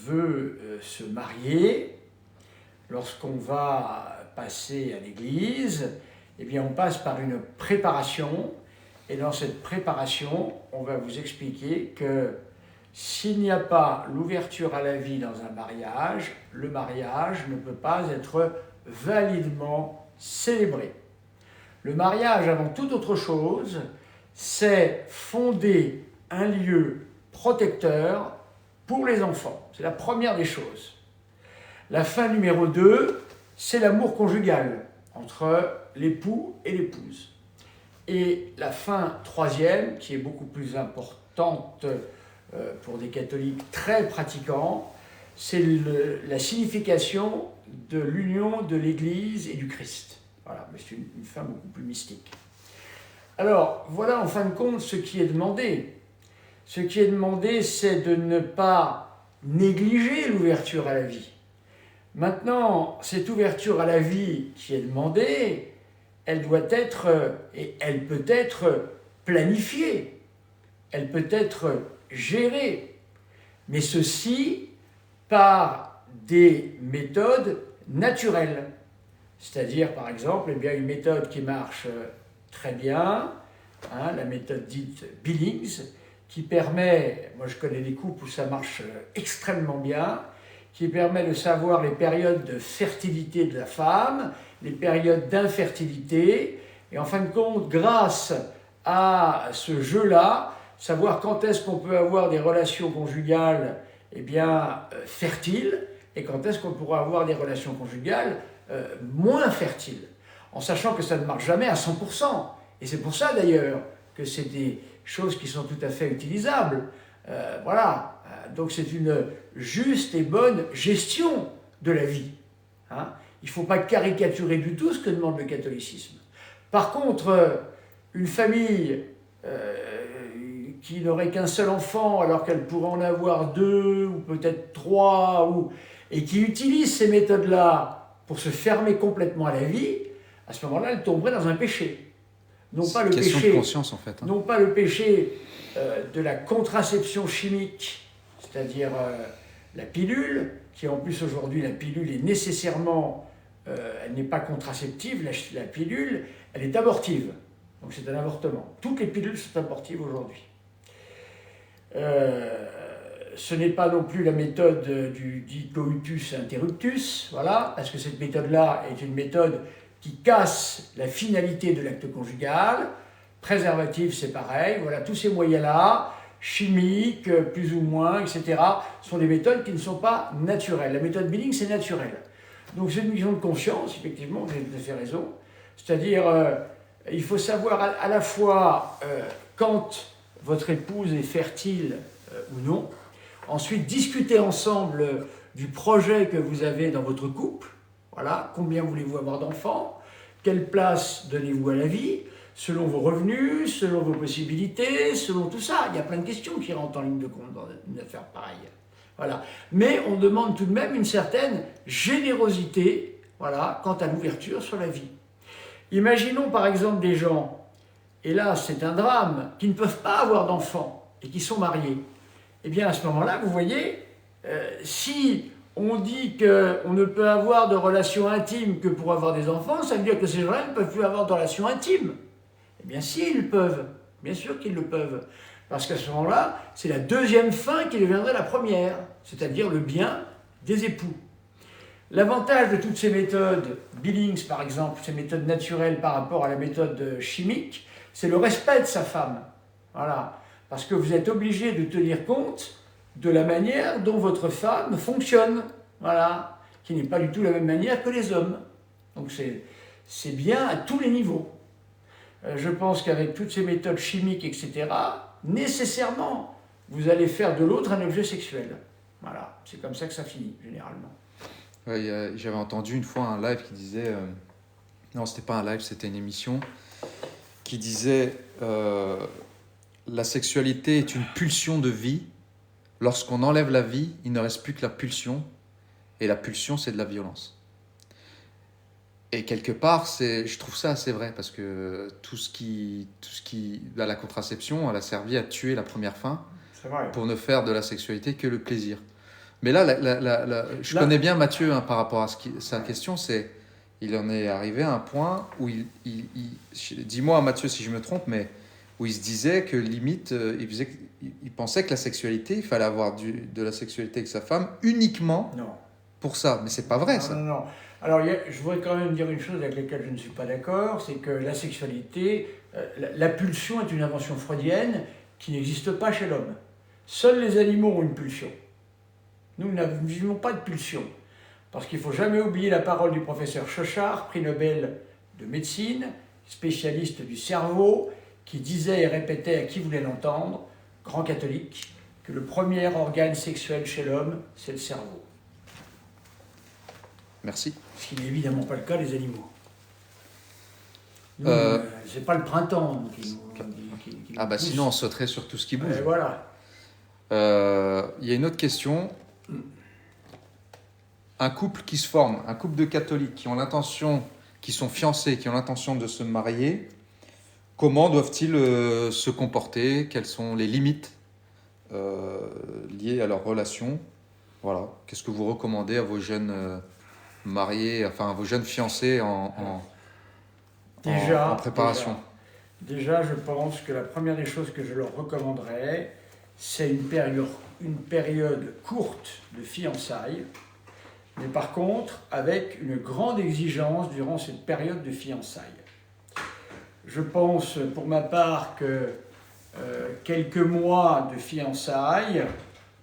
S1: veut se marier, lorsqu'on va passer à l'église, eh bien on passe par une préparation, et dans cette préparation, on va vous expliquer que s'il n'y a pas l'ouverture à la vie dans un mariage, le mariage ne peut pas être validement célébré. Le mariage, avant toute autre chose, c'est fonder un lieu protecteur pour les enfants. C'est la première des choses. La fin numéro 2, c'est l'amour conjugal entre l'époux et l'épouse. Et la fin troisième, qui est beaucoup plus importante pour des catholiques très pratiquants, c'est la signification de l'union de l'Église et du Christ. Voilà, mais c'est une fin beaucoup plus mystique. Alors, voilà en fin de compte ce qui est demandé. Ce qui est demandé, c'est de ne pas négliger l'ouverture à la vie. Maintenant, cette ouverture à la vie qui est demandée, elle doit être, et elle peut être planifiée, elle peut être gérée, mais ceci par des méthodes naturelles. C'est-à-dire, par exemple, une méthode qui marche très bien, la méthode dite Billings, qui permet, moi je connais des couples où ça marche extrêmement bien, qui permet de savoir les périodes de fertilité de la femme, les périodes d'infertilité, et en fin de compte, grâce à ce jeu-là, savoir quand est-ce qu'on peut avoir des relations conjugales fertiles, et quand est-ce qu'on pourra avoir des relations conjugales moins fertiles, en sachant que ça ne marche jamais à 100%. Et c'est pour ça d'ailleurs que c'est des choses qui sont tout à fait utilisables. Voilà. Donc c'est une juste et bonne gestion de la vie. Il ne faut pas caricaturer du tout ce que demande le catholicisme. Par contre, une famille qui n'aurait qu'un seul enfant alors qu'elle pourrait en avoir 2 ou peut-être 3, et qui utilise ces méthodes-là pour se fermer complètement à la vie, à ce moment-là, elle tomberait dans un péché. Non pas le
S2: question
S1: péché,
S2: de conscience, en fait.
S1: Non pas le péché de la contraception chimique, c'est-à-dire la pilule, qui en plus aujourd'hui, la pilule est nécessairement, elle n'est pas contraceptive, la pilule, elle est abortive. Donc c'est un avortement. Toutes les pilules sont abortives aujourd'hui. Ce n'est pas non plus la méthode du dit coitus interruptus, voilà, parce que cette méthode-là est une méthode qui casse la finalité de l'acte conjugal. Préservatif, c'est pareil. Voilà, tous ces moyens-là, chimiques, plus ou moins, etc., sont des méthodes qui ne sont pas naturelles. La méthode Billings, c'est naturel. Donc c'est une question de conscience, effectivement, vous avez tout à fait raison. C'est-à-dire, il faut savoir à la fois quand votre épouse est fertile ou non. Ensuite, discuter ensemble du projet que vous avez dans votre couple. Voilà, combien voulez-vous avoir d'enfants? Quelle place donnez-vous à la vie? Selon vos revenus, selon vos possibilités, selon tout ça. Il y a plein de questions qui rentrent en ligne de compte dans une affaire pareille. Voilà. Mais on demande tout de même une certaine générosité, voilà, quant à l'ouverture sur la vie. Imaginons par exemple des gens, et là c'est un drame, qui ne peuvent pas avoir d'enfants et qui sont mariés. Eh bien à ce moment-là, vous voyez, si on dit qu'on ne peut avoir de relations intimes que pour avoir des enfants, ça veut dire que ces gens-là ne peuvent plus avoir de relations intimes. Eh bien si, ils peuvent, bien sûr qu'ils le peuvent. Parce qu'à ce moment-là, c'est la deuxième fin qui deviendrait la première, c'est-à-dire le bien des époux. L'avantage de toutes ces méthodes, Billings par exemple, ces méthodes naturelles par rapport à la méthode chimique, c'est le respect de sa femme. Voilà. Parce que vous êtes obligé de tenir compte de la manière dont votre femme fonctionne. Voilà. Qui n'est pas du tout la même manière que les hommes. Donc c'est bien à tous les niveaux. Je pense qu'avec toutes ces méthodes chimiques, etc., nécessairement, vous allez faire de l'autre un objet sexuel. Voilà. C'est comme ça que ça finit, généralement.
S2: Ouais, j'avais entendu une fois un live qui disait... non, c'était pas un live, c'était une émission qui disait la sexualité est une pulsion de vie. Lorsqu'on enlève la vie, il ne reste plus que la pulsion. Et la pulsion, c'est de la violence. Et quelque part, je trouve ça assez vrai parce que tout ce qui la contraception, elle a servi à tuer la première faim pour ne faire de la sexualité que le plaisir. Mais là, je connais bien Mathieu par rapport à sa question, c'est il en est arrivé à un point où dis-moi Mathieu si je me trompe, mais où il se disait que limite, il pensait que la sexualité, il fallait avoir de la sexualité avec sa femme uniquement pour ça. Mais c'est pas vrai ça.
S1: Non. Alors, je voudrais quand même dire une chose avec laquelle je ne suis pas d'accord, c'est que la sexualité, la pulsion est une invention freudienne qui n'existe pas chez l'homme. Seuls les animaux ont une pulsion. Nous n'avons pas de pulsion. Parce qu'il ne faut jamais oublier la parole du professeur Chauchard, prix Nobel de médecine, spécialiste du cerveau, qui disait et répétait à qui voulait l'entendre, grand catholique, que le premier organe sexuel chez l'homme, c'est le cerveau.
S2: Merci.
S1: Ce qui n'est évidemment pas le cas des animaux. C'est pas le printemps qui
S2: ah bah pousse. Sinon on sauterait sur tout ce qui bouge.
S1: Voilà.
S2: Il y a une autre question. Un couple qui se forme, un couple de catholiques qui sont fiancés, qui ont l'intention de se marier, comment doivent-ils se comporter? Quelles sont les limites liées à leur relation? Voilà. Qu'est-ce que vous recommandez à vos jeunes mariés, enfin à vos jeunes fiancés en préparation?
S1: Déjà, je pense que la première des choses que je leur recommanderais, c'est une période courte de fiançailles, mais par contre avec une grande exigence durant cette période de fiançailles. Je pense pour ma part que quelques mois de fiançailles,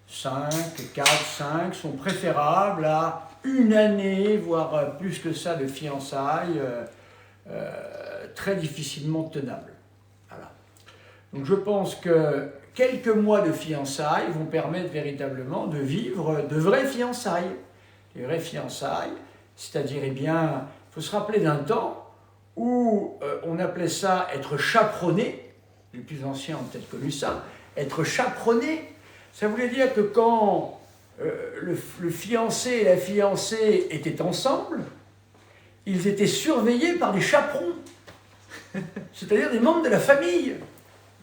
S1: 5, 4, 5, sont préférables à une année, voire plus que ça, de fiançailles très difficilement tenables. Voilà. Donc je pense que quelques mois de fiançailles vont permettre véritablement de vivre de vraies fiançailles. Les vraies fiançailles, c'est-à-dire, il faut se rappeler d'un temps où on appelait ça être chaperonné. Les plus anciens ont peut-être connu ça. Être chaperonné, ça voulait dire que quand le fiancé et la fiancée étaient ensemble, ils étaient surveillés par des chaperons, c'est-à-dire des membres de la famille.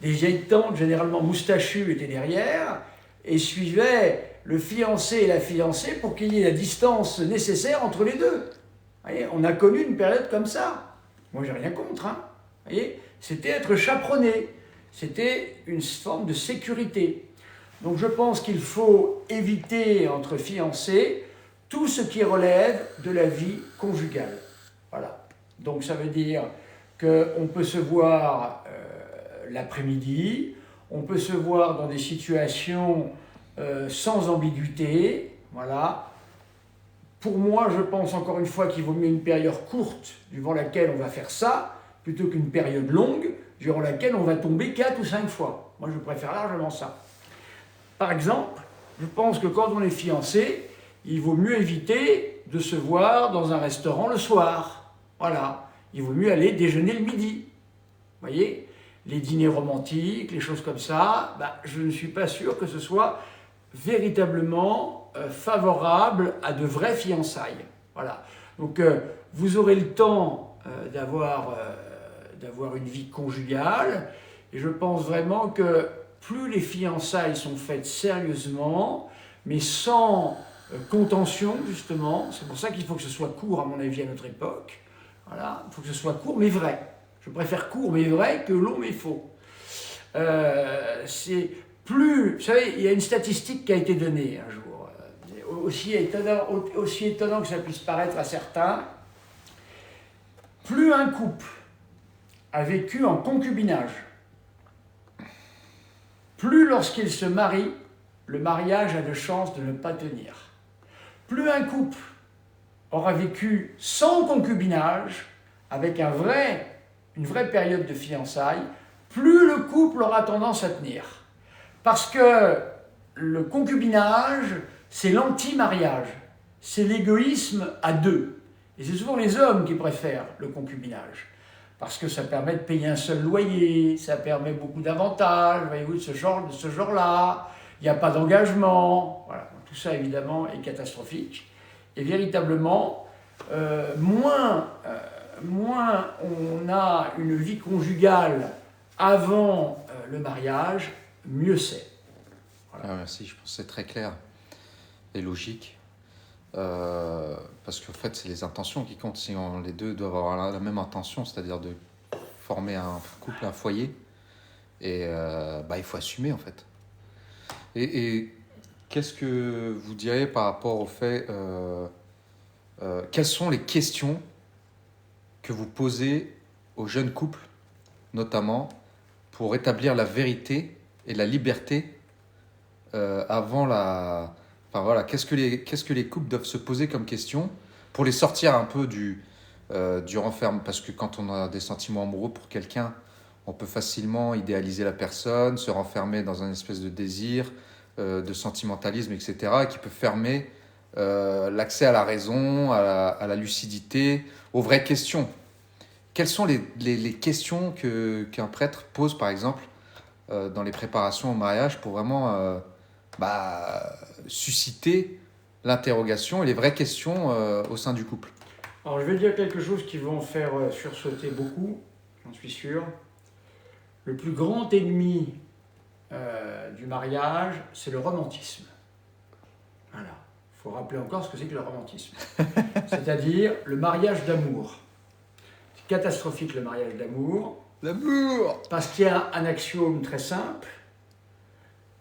S1: Des vieilles tantes, généralement moustachues, étaient derrière et suivaient le fiancé et la fiancée pour qu'il y ait la distance nécessaire entre les deux. Vous voyez, on a connu une période comme ça. Moi, j'ai rien contre. Hein. Vous voyez, c'était être chaperonné. C'était une forme de sécurité. Donc je pense qu'il faut éviter entre fiancés tout ce qui relève de la vie conjugale. Voilà. Donc ça veut dire qu'on peut se voir l'après-midi, on peut se voir dans des situations sans ambiguïté, voilà, pour moi, je pense encore une fois qu'il vaut mieux une période courte durant laquelle on va faire ça, plutôt qu'une période longue durant laquelle on va tomber 4 ou 5 fois. Moi, je préfère largement ça. Par exemple, je pense que quand on est fiancé, il vaut mieux éviter de se voir dans un restaurant le soir. Voilà. Il vaut mieux aller déjeuner le midi. Vous voyez ? Les dîners romantiques, les choses comme ça, je ne suis pas sûr que ce soit véritablement favorable à de vraies fiançailles. Voilà. Donc, vous aurez le temps d'avoir une vie conjugale, et je pense vraiment que plus les fiançailles sont faites sérieusement, mais sans contention, justement, c'est pour ça qu'il faut que ce soit court, à mon avis, à notre époque. Voilà, il faut que ce soit court, mais vrai. Je préfère court, mais vrai, que long, mais faux. C'est plus... Vous savez, il y a une statistique qui a été donnée un jour, aussi étonnant que ça puisse paraître à certains. Plus un couple a vécu en concubinage, plus lorsqu'il se marie, le mariage a de chances de ne pas tenir. Plus un couple aura vécu sans concubinage, avec une vraie période de fiançailles, plus le couple aura tendance à tenir. Parce que le concubinage, c'est l'anti-mariage, c'est l'égoïsme à deux. Et c'est souvent les hommes qui préfèrent le concubinage. Parce que ça permet de payer un seul loyer, ça permet beaucoup d'avantages, voyez-vous, de ce genre-là. Il n'y a pas d'engagement. Voilà. Tout ça, évidemment, est catastrophique. Et véritablement, moins on a une vie conjugale avant le mariage, mieux c'est.
S2: Voilà. Ah, merci, je pense que c'est très clair et logique. Parce qu'en fait, c'est les intentions qui comptent. Si les deux doivent avoir la même intention, c'est-à-dire de former un couple, un foyer, et il faut assumer, en fait. Et qu'est-ce que vous diriez par rapport au fait... quelles sont les questions que vous posez aux jeunes couples, notamment, pour établir la vérité et la liberté avant la... Enfin voilà, qu'est-ce que les couples doivent se poser comme question pour les sortir un peu du renferme, parce que quand on a des sentiments amoureux pour quelqu'un, on peut facilement idéaliser la personne, se renfermer dans un espèce de désir, de sentimentalisme, etc., qui peut fermer l'accès à la raison, à la lucidité, aux vraies questions. Quelles sont les questions qu'un prêtre pose, par exemple, dans les préparations au mariage pour vraiment susciter l'interrogation et les vraies questions au sein du couple?
S1: Alors, je vais dire quelque chose qui va en faire sursauter beaucoup, j'en suis sûr. Le plus grand ennemi du mariage, c'est le romantisme. Voilà. Il faut rappeler encore ce que c'est que le romantisme. C'est-à-dire le mariage d'amour. C'est catastrophique, le mariage d'amour.
S2: L'amour!
S1: Parce qu'il y a un axiome très simple.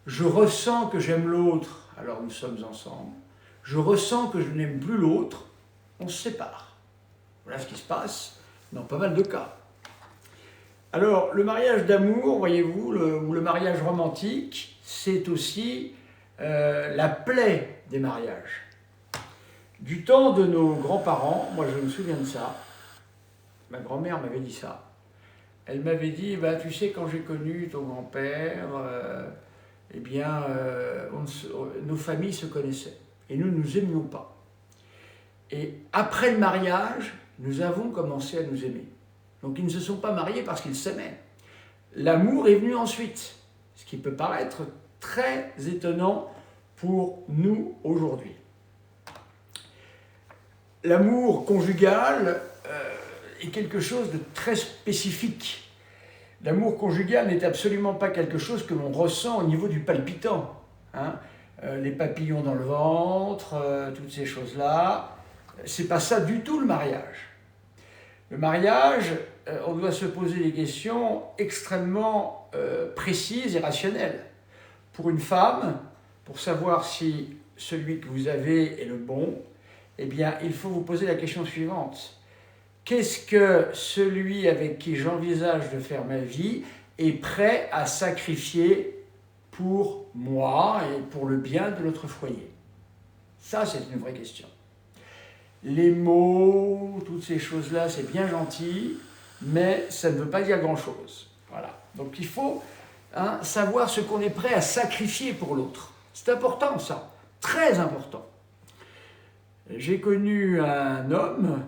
S1: Je ressens que j'aime l'autre, alors nous sommes ensemble. Je ressens que je n'aime plus l'autre, on se sépare. Voilà ce qui se passe dans pas mal de cas. Alors, le mariage d'amour, voyez-vous, ou le mariage romantique, c'est aussi la plaie des mariages. Du temps de nos grands-parents, moi je me souviens de ça, ma grand-mère m'avait dit ça. Elle m'avait dit, tu sais, quand j'ai connu ton grand-père, nos familles se connaissaient. Et nous ne nous aimions pas. Et après le mariage, nous avons commencé à nous aimer. Donc ils ne se sont pas mariés parce qu'ils s'aimaient. L'amour est venu ensuite, ce qui peut paraître très étonnant pour nous aujourd'hui. L'amour conjugal est quelque chose de très spécifique. L'amour conjugal n'est absolument pas quelque chose que l'on ressent au niveau du palpitant. Les papillons dans le ventre, toutes ces choses-là. C'est pas ça du tout le mariage. Le mariage, on doit se poser des questions extrêmement précises et rationnelles. Pour une femme, pour savoir si celui que vous avez est le bon, eh bien, il faut vous poser la question suivante. Qu'est-ce que celui avec qui j'envisage de faire ma vie est prêt à sacrifier pour moi et pour le bien de notre foyer? Ça, c'est une vraie question. les mots, toutes ces choses-là, c'est bien gentil, mais ça ne veut pas dire grand-chose. Voilà. Donc il faut savoir ce qu'on est prêt à sacrifier pour l'autre. C'est important ça, très important. J'ai connu un homme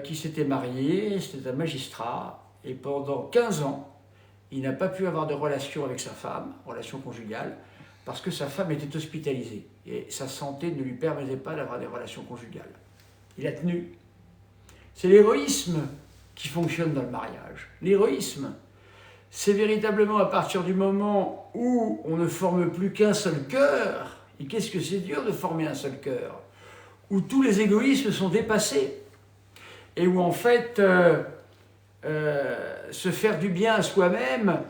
S1: qui s'était marié, c'était un magistrat, et pendant 15 ans, il n'a pas pu avoir de relation avec sa femme, relation conjugale, parce que sa femme était hospitalisée, et sa santé ne lui permettait pas d'avoir des relations conjugales. Il a tenu. C'est l'héroïsme qui fonctionne dans le mariage. L'héroïsme, c'est véritablement à partir du moment où on ne forme plus qu'un seul cœur, et qu'est-ce que c'est dur de former un seul cœur, où tous les égoïsmes sont dépassés, et où en fait, se faire du bien à soi-même,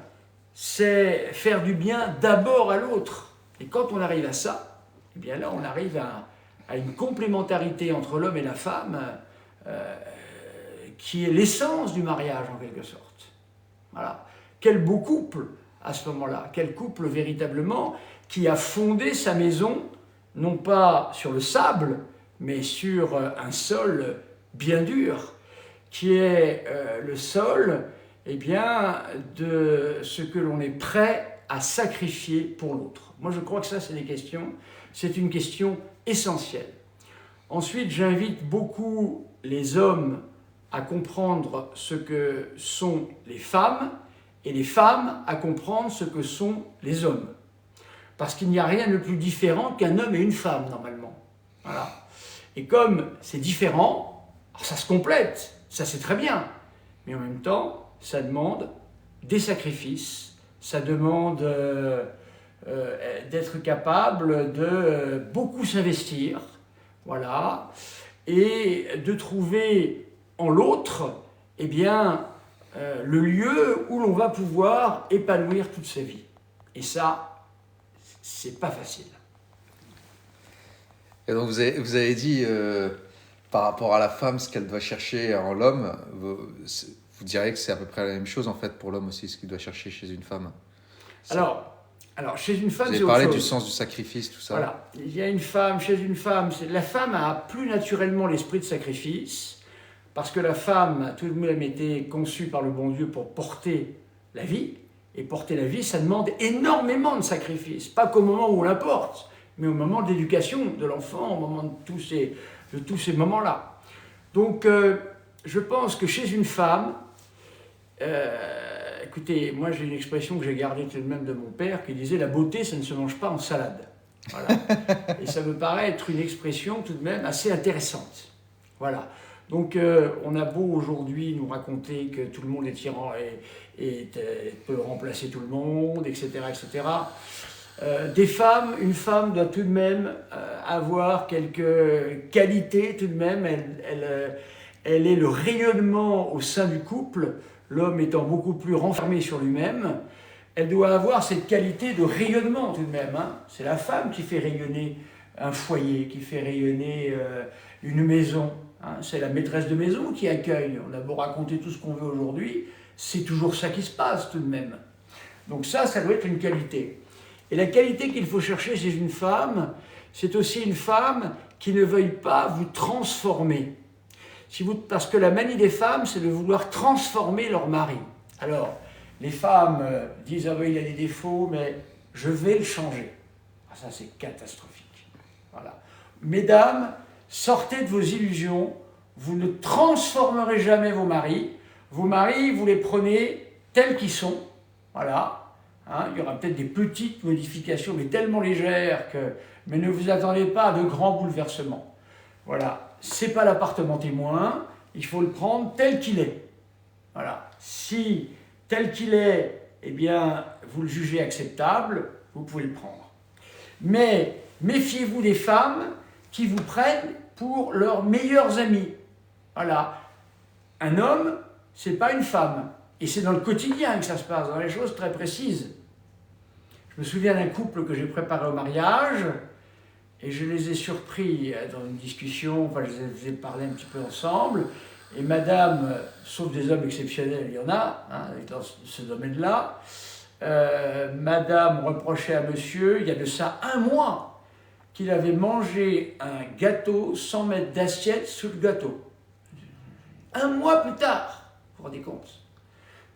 S1: c'est faire du bien d'abord à l'autre. Et quand on arrive à ça, eh bien là on arrive à une complémentarité entre l'homme et la femme, qui est l'essence du mariage en quelque sorte. Voilà. Quel beau couple à ce moment-là, quel couple véritablement qui a fondé sa maison, non pas sur le sable, mais sur un sol bien dur, qui est le sol de ce que l'on est prêt à sacrifier pour l'autre. Moi je crois que ça c'est une question essentielle. Ensuite, j'invite beaucoup les hommes à comprendre ce que sont les femmes et les femmes à comprendre ce que sont les hommes. Parce qu'il n'y a rien de plus différent qu'un homme et une femme, normalement. Voilà. Et comme c'est différent, alors ça se complète, ça c'est très bien. Mais en même temps, ça demande des sacrifices, ça demande d'être capable de beaucoup s'investir, voilà, et de trouver en l'autre, le lieu où l'on va pouvoir épanouir toute sa vie. Et ça, c'est pas facile.
S2: Et donc vous avez dit, par rapport à la femme, ce qu'elle doit chercher en l'homme, vous diriez que c'est à peu près la même chose en fait pour l'homme aussi, ce qu'il doit chercher chez une femme.
S1: Alors, chez une femme,
S2: vous avez parlé du sens du sacrifice, tout ça.
S1: Voilà, il y a une femme, chez une femme, la femme a plus naturellement l'esprit de sacrifice, parce que la femme, tout de même, été conçue par le bon Dieu pour porter la vie, et porter la vie, ça demande énormément de sacrifices, pas qu'au moment où on la porte, mais au moment de l'éducation de l'enfant, au moment de tous ces moments-là. Donc, je pense que chez une femme, écoutez, moi j'ai une expression que j'ai gardée tout de même de mon père qui disait « la beauté, ça ne se mange pas en salade ». Voilà. Et ça me paraît être une expression tout de même assez intéressante. Voilà. Donc on a beau aujourd'hui nous raconter que tout le monde est tyran et peut remplacer tout le monde, etc. etc. Une femme doit tout de même avoir quelques qualités tout de même. Elle est le rayonnement au sein du couple, l'homme étant beaucoup plus renfermé sur lui-même. Elle doit avoir cette qualité de rayonnement tout de même. C'est la femme qui fait rayonner un foyer, qui fait rayonner une maison. C'est la maîtresse de maison qui accueille. On a beau raconter tout ce qu'on veut aujourd'hui, c'est toujours ça qui se passe tout de même. Donc ça doit être une qualité. Et la qualité qu'il faut chercher chez une femme, c'est aussi une femme qui ne veuille pas vous transformer. Parce que la manie des femmes, c'est de vouloir transformer leur mari. Alors, les femmes disent « Ah oui, il a des défauts, mais je vais le changer. » Ça, c'est catastrophique. Voilà. Mesdames, sortez de vos illusions. Vous ne transformerez jamais vos maris. Vos maris, vous les prenez tels qu'ils sont. Voilà. Il y aura peut-être des petites modifications, mais tellement légères que... Mais ne vous attendez pas à de grands bouleversements. Voilà. C'est pas l'appartement témoin, il faut le prendre tel qu'il est. Voilà. Si tel qu'il est, vous le jugez acceptable, vous pouvez le prendre. Mais méfiez-vous des femmes qui vous prennent pour leurs meilleurs amis. Voilà. Un homme, c'est pas une femme. Et c'est dans le quotidien que ça se passe, dans les choses très précises. Je me souviens d'un couple que j'ai préparé au mariage, et je les ai surpris dans une discussion, je les ai parlé un petit peu ensemble, et madame, sauf des hommes exceptionnels, il y en a, dans ce domaine-là, madame reprochait à monsieur, il y a de ça un mois, qu'il avait mangé un gâteau sans mettre d'assiette sous le gâteau. Un mois plus tard, vous vous rendez compte?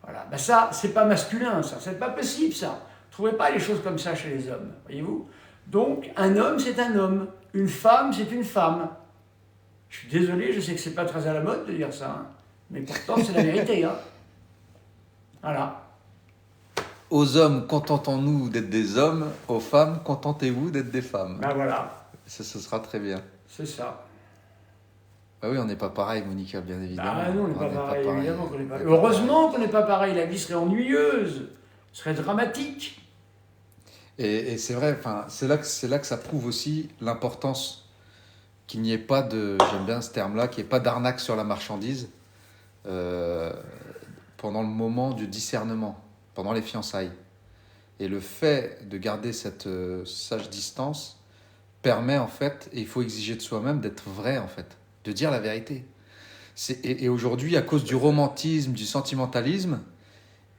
S1: Voilà, ben ça, c'est pas masculin, ça, c'est pas possible, ça. Vous ne trouvez pas les choses comme ça chez les hommes, voyez-vous? Donc, un homme, c'est un homme. Une femme, c'est une femme. Je suis désolé, je sais que c'est pas très à la mode de dire ça, hein, mais pourtant, c'est la vérité, hein. Voilà.
S2: Aux hommes, contentons-nous d'être des hommes. Aux femmes, contentez-vous d'être des femmes.
S1: Ben voilà,
S2: Ça, ce sera très bien.
S1: c'est ça.
S2: Ah oui, on n'est pas pareil, Monica, bien évidemment.
S1: Ah non, on n'est pas
S2: n'est
S1: pareil, évidemment qu'on n'est pas.
S2: On n'est
S1: Heureusement qu'on n'est pas pareil, la vie serait ennuyeuse, serait dramatique.
S2: Et c'est vrai, enfin, c'est là que ça prouve aussi l'importance qu'il n'y ait pas de, j'aime bien ce terme-là, qu'il n'y ait pas d'arnaque sur la marchandise pendant le moment du discernement, pendant les fiançailles. Et le fait de garder cette sage distance permet en fait, et il faut exiger de soi-même d'être vrai en fait, de dire la vérité. Et aujourd'hui, à cause du romantisme, du sentimentalisme,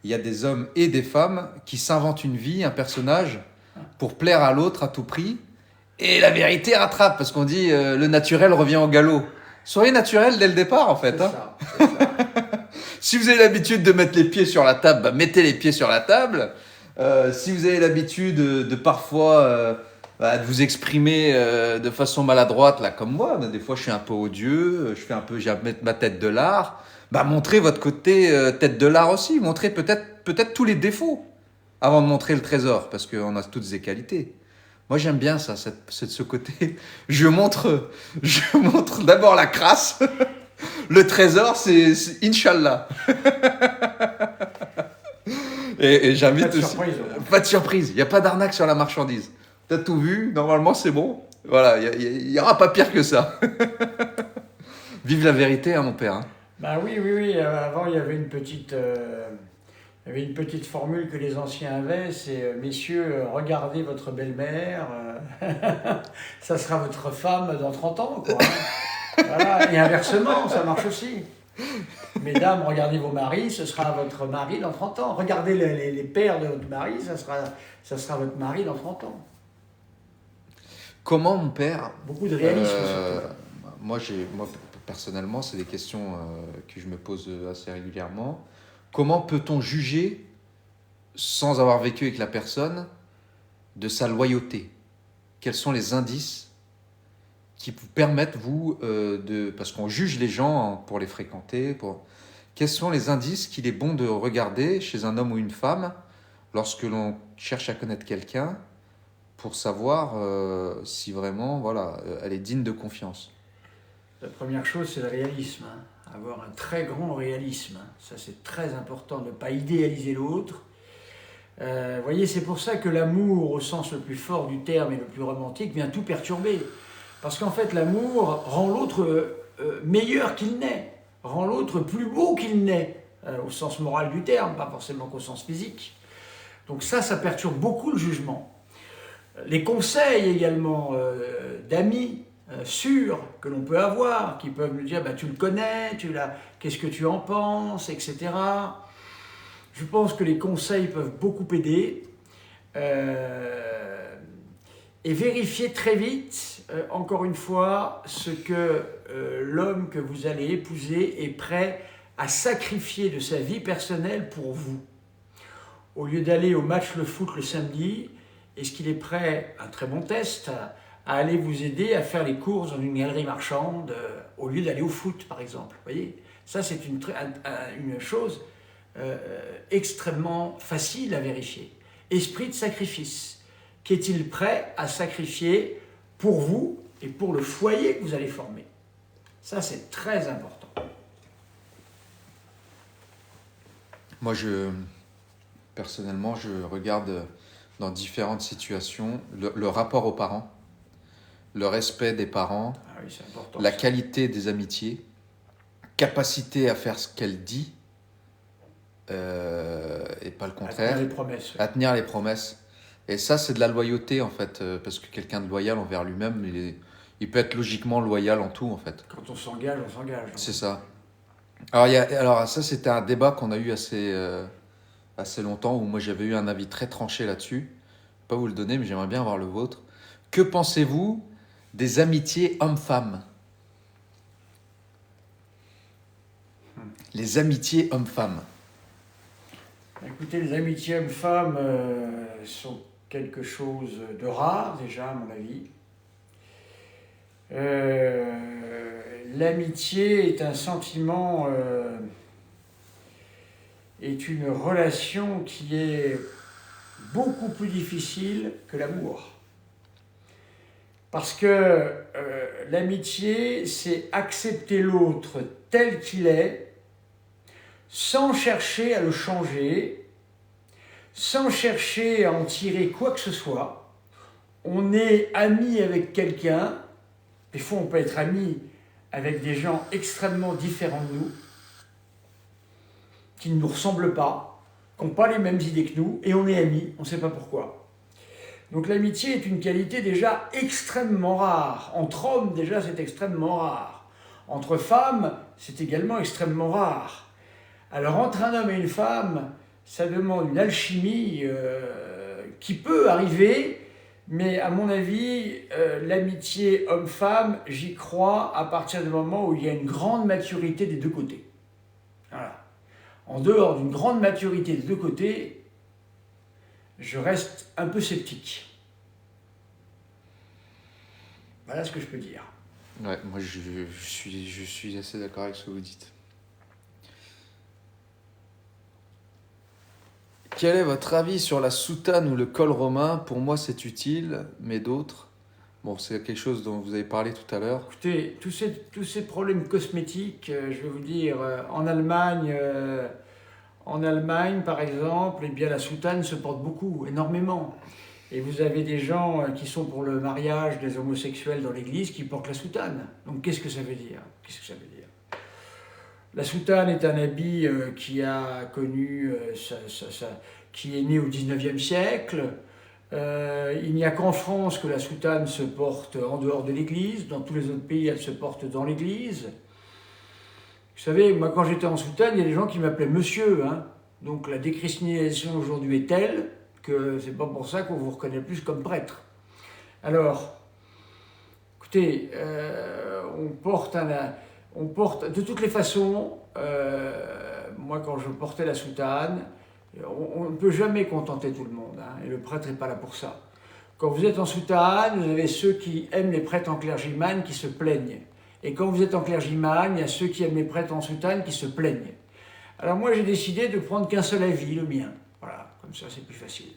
S2: il y a des hommes et des femmes qui s'inventent une vie, un personnage, pour plaire à l'autre à tout prix. Et la vérité rattrape, parce qu'on dit le naturel revient au galop. Soyez naturel dès le départ, en fait.
S1: C'est
S2: Hein.
S1: ça, c'est ça.
S2: Si vous avez l'habitude de mettre les pieds sur la table, bah, mettez les pieds sur la table. Si vous avez l'habitude de parfois de vous exprimer de façon maladroite, là, comme moi, des fois je suis un peu odieux, j'ai à mettre ma tête de lard, bah, montrez votre côté tête de lard aussi, montrez peut-être tous les défauts avant de montrer le trésor, parce qu'on a toutes des qualités. Moi j'aime bien ça, ce côté, je montre d'abord la crasse, le trésor c'est Inch'Allah. Et j'invite
S1: Pas de
S2: aussi.
S1: surprise.
S2: Pas de surprise, il n'y a pas d'arnaque sur la marchandise. T'as tout vu, normalement c'est bon. Voilà, il n'y aura pas pire que ça. Vive la vérité, hein, mon père. Hein.
S1: Ben oui, oui, oui. Avant, il y avait il y avait une petite formule que les anciens avaient, c'est messieurs, regardez votre belle-mère, ça sera votre femme dans 30 ans, quoi. Hein. Voilà. Et inversement, ça marche aussi. Mesdames, regardez vos maris, ce sera votre mari dans 30 ans. Regardez les pères de votre mari, ça sera votre mari dans 30 ans.
S2: Comment, mon père
S1: Beaucoup de réalisme, surtout.
S2: Moi, personnellement, c'est des questions que je me pose assez régulièrement. Comment peut-on juger, sans avoir vécu avec la personne, de sa loyauté? Quels sont les indices qui vous permettent, vous, parce qu'on juge les gens pour les fréquenter, quels sont les indices qu'il est bon de regarder chez un homme ou une femme lorsque l'on cherche à connaître quelqu'un pour savoir si vraiment voilà, elle est digne de confiance?
S1: La première chose, c'est le réalisme. Hein. Avoir un très grand réalisme. Hein. Ça, c'est très important, ne pas idéaliser l'autre. Vous voyez, c'est pour ça que l'amour, au sens le plus fort du terme et le plus romantique, vient tout perturber. Parce qu'en fait, l'amour rend l'autre meilleur qu'il n'est, rend l'autre plus beau qu'il n'est, au sens moral du terme, pas forcément qu'au sens physique. Donc ça perturbe beaucoup le jugement. Les conseils également d'amis sûrs que l'on peut avoir, qui peuvent nous dire bah, tu le connais, qu'est-ce que tu en penses, etc. Je pense que les conseils peuvent beaucoup aider. Et vérifiez très vite, encore une fois, ce que l'homme que vous allez épouser est prêt à sacrifier de sa vie personnelle pour vous. Au lieu d'aller au match le foot le samedi, est-ce qu'il est prêt, un très bon test, à aller vous aider à faire les courses dans une galerie marchande au lieu d'aller au foot, par exemple? Vous voyez, ça c'est une chose extrêmement facile à vérifier. Esprit de sacrifice. Qu'est-il prêt à sacrifier pour vous et pour le foyer que vous allez former? Ça, c'est très important.
S2: Moi, personnellement, je regarde dans différentes situations le rapport aux parents, le respect des parents,
S1: Ah oui, c'est important,
S2: la
S1: ça.
S2: qualité des amitiés, capacité à faire ce qu'elle dit, et pas le
S1: À
S2: contraire,
S1: tenir les promesses.
S2: à tenir les promesses. Et ça, c'est de la loyauté, en fait, parce que quelqu'un de loyal envers lui-même, il peut être logiquement loyal en tout, en fait.
S1: Quand on s'engage, on s'engage.
S2: C'est ça. Alors ça, c'était un débat qu'on a eu assez longtemps, où moi, j'avais eu un avis très tranché là-dessus. Je ne vais pas vous le donner, mais j'aimerais bien avoir le vôtre. Que pensez-vous des amitiés hommes-femmes? Les amitiés hommes-femmes.
S1: Écoutez, les amitiés hommes-femmes sont quelque chose de rare, déjà, à mon avis. L'amitié est un sentiment, est une relation qui est beaucoup plus difficile que l'amour. Parce que l'amitié, c'est accepter l'autre tel qu'il est, sans chercher à le changer, sans chercher à en tirer quoi que ce soit. On est ami avec quelqu'un, des fois on peut être ami avec des gens extrêmement différents de nous, qui ne nous ressemblent pas, qui n'ont pas les mêmes idées que nous, et on est amis, on ne sait pas pourquoi. Donc l'amitié est une qualité déjà extrêmement rare. Entre hommes, déjà, c'est extrêmement rare. Entre femmes, c'est également extrêmement rare. Alors entre un homme et une femme, ça demande une alchimie qui peut arriver, mais à mon avis, l'amitié homme-femme, j'y crois à partir du moment où il y a une grande maturité des deux côtés. Voilà. En dehors d'une grande maturité des deux côtés, je reste un peu sceptique. Voilà ce que je peux dire.
S2: Ouais, moi je suis assez d'accord avec ce que vous dites. Quel est votre avis sur la soutane ou le col romain? Pour moi, c'est utile, mais d'autres... Bon, c'est quelque chose dont vous avez parlé tout à l'heure.
S1: Écoutez, tous ces problèmes cosmétiques, je vais vous dire, en Allemagne, par exemple, eh bien, la soutane se porte beaucoup, énormément. Et vous avez des gens qui sont pour le mariage des homosexuels dans l'église qui portent la soutane. Donc qu'est-ce que ça veut dire? Qu'est-ce que ça veut dire? La soutane est un habit qui a connu, qui est né au XIXe siècle. Il n'y a qu'en France que la soutane se porte en dehors de l'église. Dans tous les autres pays, elle se porte dans l'église. Vous savez, moi quand j'étais en soutane, il y a des gens qui m'appelaient monsieur. Hein. Donc la déchristianisation aujourd'hui est telle que c'est pas pour ça qu'on vous reconnaît plus comme prêtre. Alors, écoutez, on porte de toutes les façons, moi quand je portais la soutane, on ne peut jamais contenter tout le monde, hein, et le prêtre n'est pas là pour ça. Quand vous êtes en soutane, vous avez ceux qui aiment les prêtres en clergyman qui se plaignent. Et quand vous êtes en clergyman, il y a ceux qui aiment les prêtres en soutane qui se plaignent. Alors moi j'ai décidé de prendre qu'un seul avis, le mien. Voilà, comme ça c'est plus facile.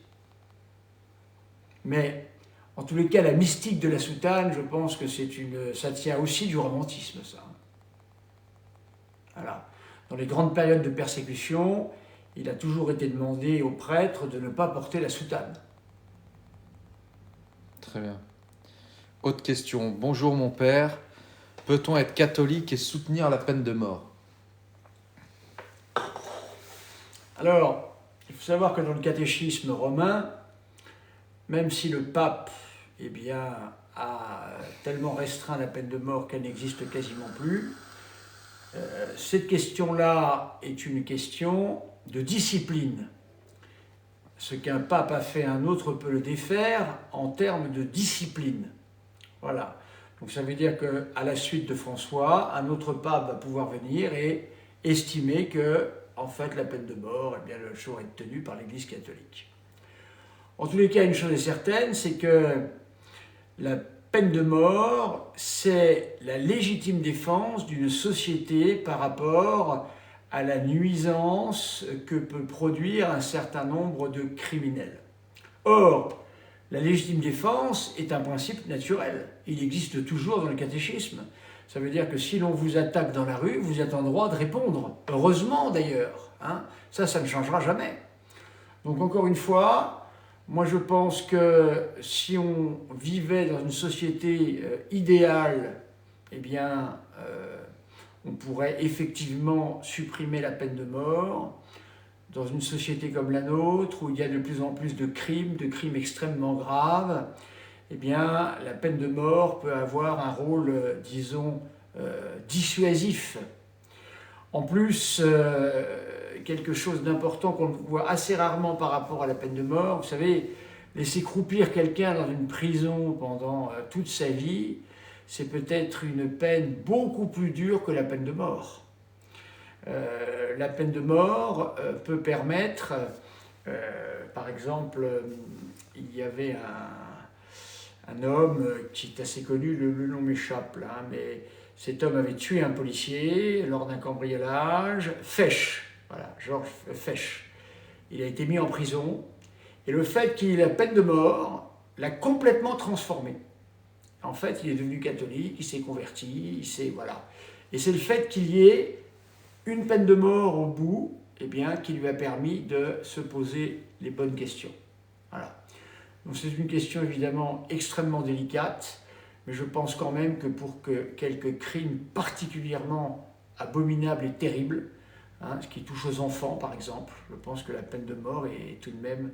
S1: Mais en tous les cas, la mystique de la soutane, je pense que ça tient aussi du romantisme, ça. Voilà. Dans les grandes périodes de persécution, il a toujours été demandé aux prêtres de ne pas porter la soutane.
S2: Très bien. Autre question. Bonjour mon père. Peut-on être catholique et soutenir la peine de mort?
S1: Alors, il faut savoir que dans le catéchisme romain, même si le pape eh bien, a tellement restreint la peine de mort qu'elle n'existe quasiment plus, cette question-là est une question de discipline. Ce qu'un pape a fait, un autre peut le défaire en termes de discipline. Voilà. Donc ça veut dire qu'à la suite de François, un autre pape va pouvoir venir et estimer que, en fait, la peine de mort, eh bien, le jour est tenu par l'Église catholique. En tous les cas, une chose est certaine, c'est que la peine de mort, c'est la légitime défense d'une société par rapport à la nuisance que peut produire un certain nombre de criminels. Or, la légitime défense est un principe naturel. Il existe toujours dans le catéchisme. Ça veut dire que si l'on vous attaque dans la rue, vous êtes en droit de répondre. Heureusement d'ailleurs. Hein. Ça ne changera jamais. Donc encore une fois, moi je pense que si on vivait dans une société idéale, eh bien, on pourrait effectivement supprimer la peine de mort. Dans une société comme la nôtre, où il y a de plus en plus de crimes extrêmement graves, eh bien, la peine de mort peut avoir un rôle, disons, dissuasif. En plus, quelque chose d'important qu'on voit assez rarement par rapport à la peine de mort, vous savez, Laisser croupir quelqu'un dans une prison pendant toute sa vie, c'est peut-être une peine beaucoup plus dure que la peine de mort. La peine de mort peut permettre, par exemple, il y avait un homme qui est assez connu, le nom m'échappe là, mais cet homme avait tué un policier lors d'un cambriolage, Fesch, voilà, Georges Fesch. Il a été mis en prison, et le fait qu'il ait la peine de mort l'a complètement transformé. En fait, il est devenu catholique, il s'est converti, voilà. Et c'est le fait qu'il y ait une peine de mort au bout, eh bien, qui lui a permis de se poser les bonnes questions. Voilà. Donc c'est une question évidemment extrêmement délicate, mais je pense quand même que pour que quelques crimes particulièrement abominables et terribles, ce qui touche aux enfants par exemple, je pense que la peine de mort est tout de même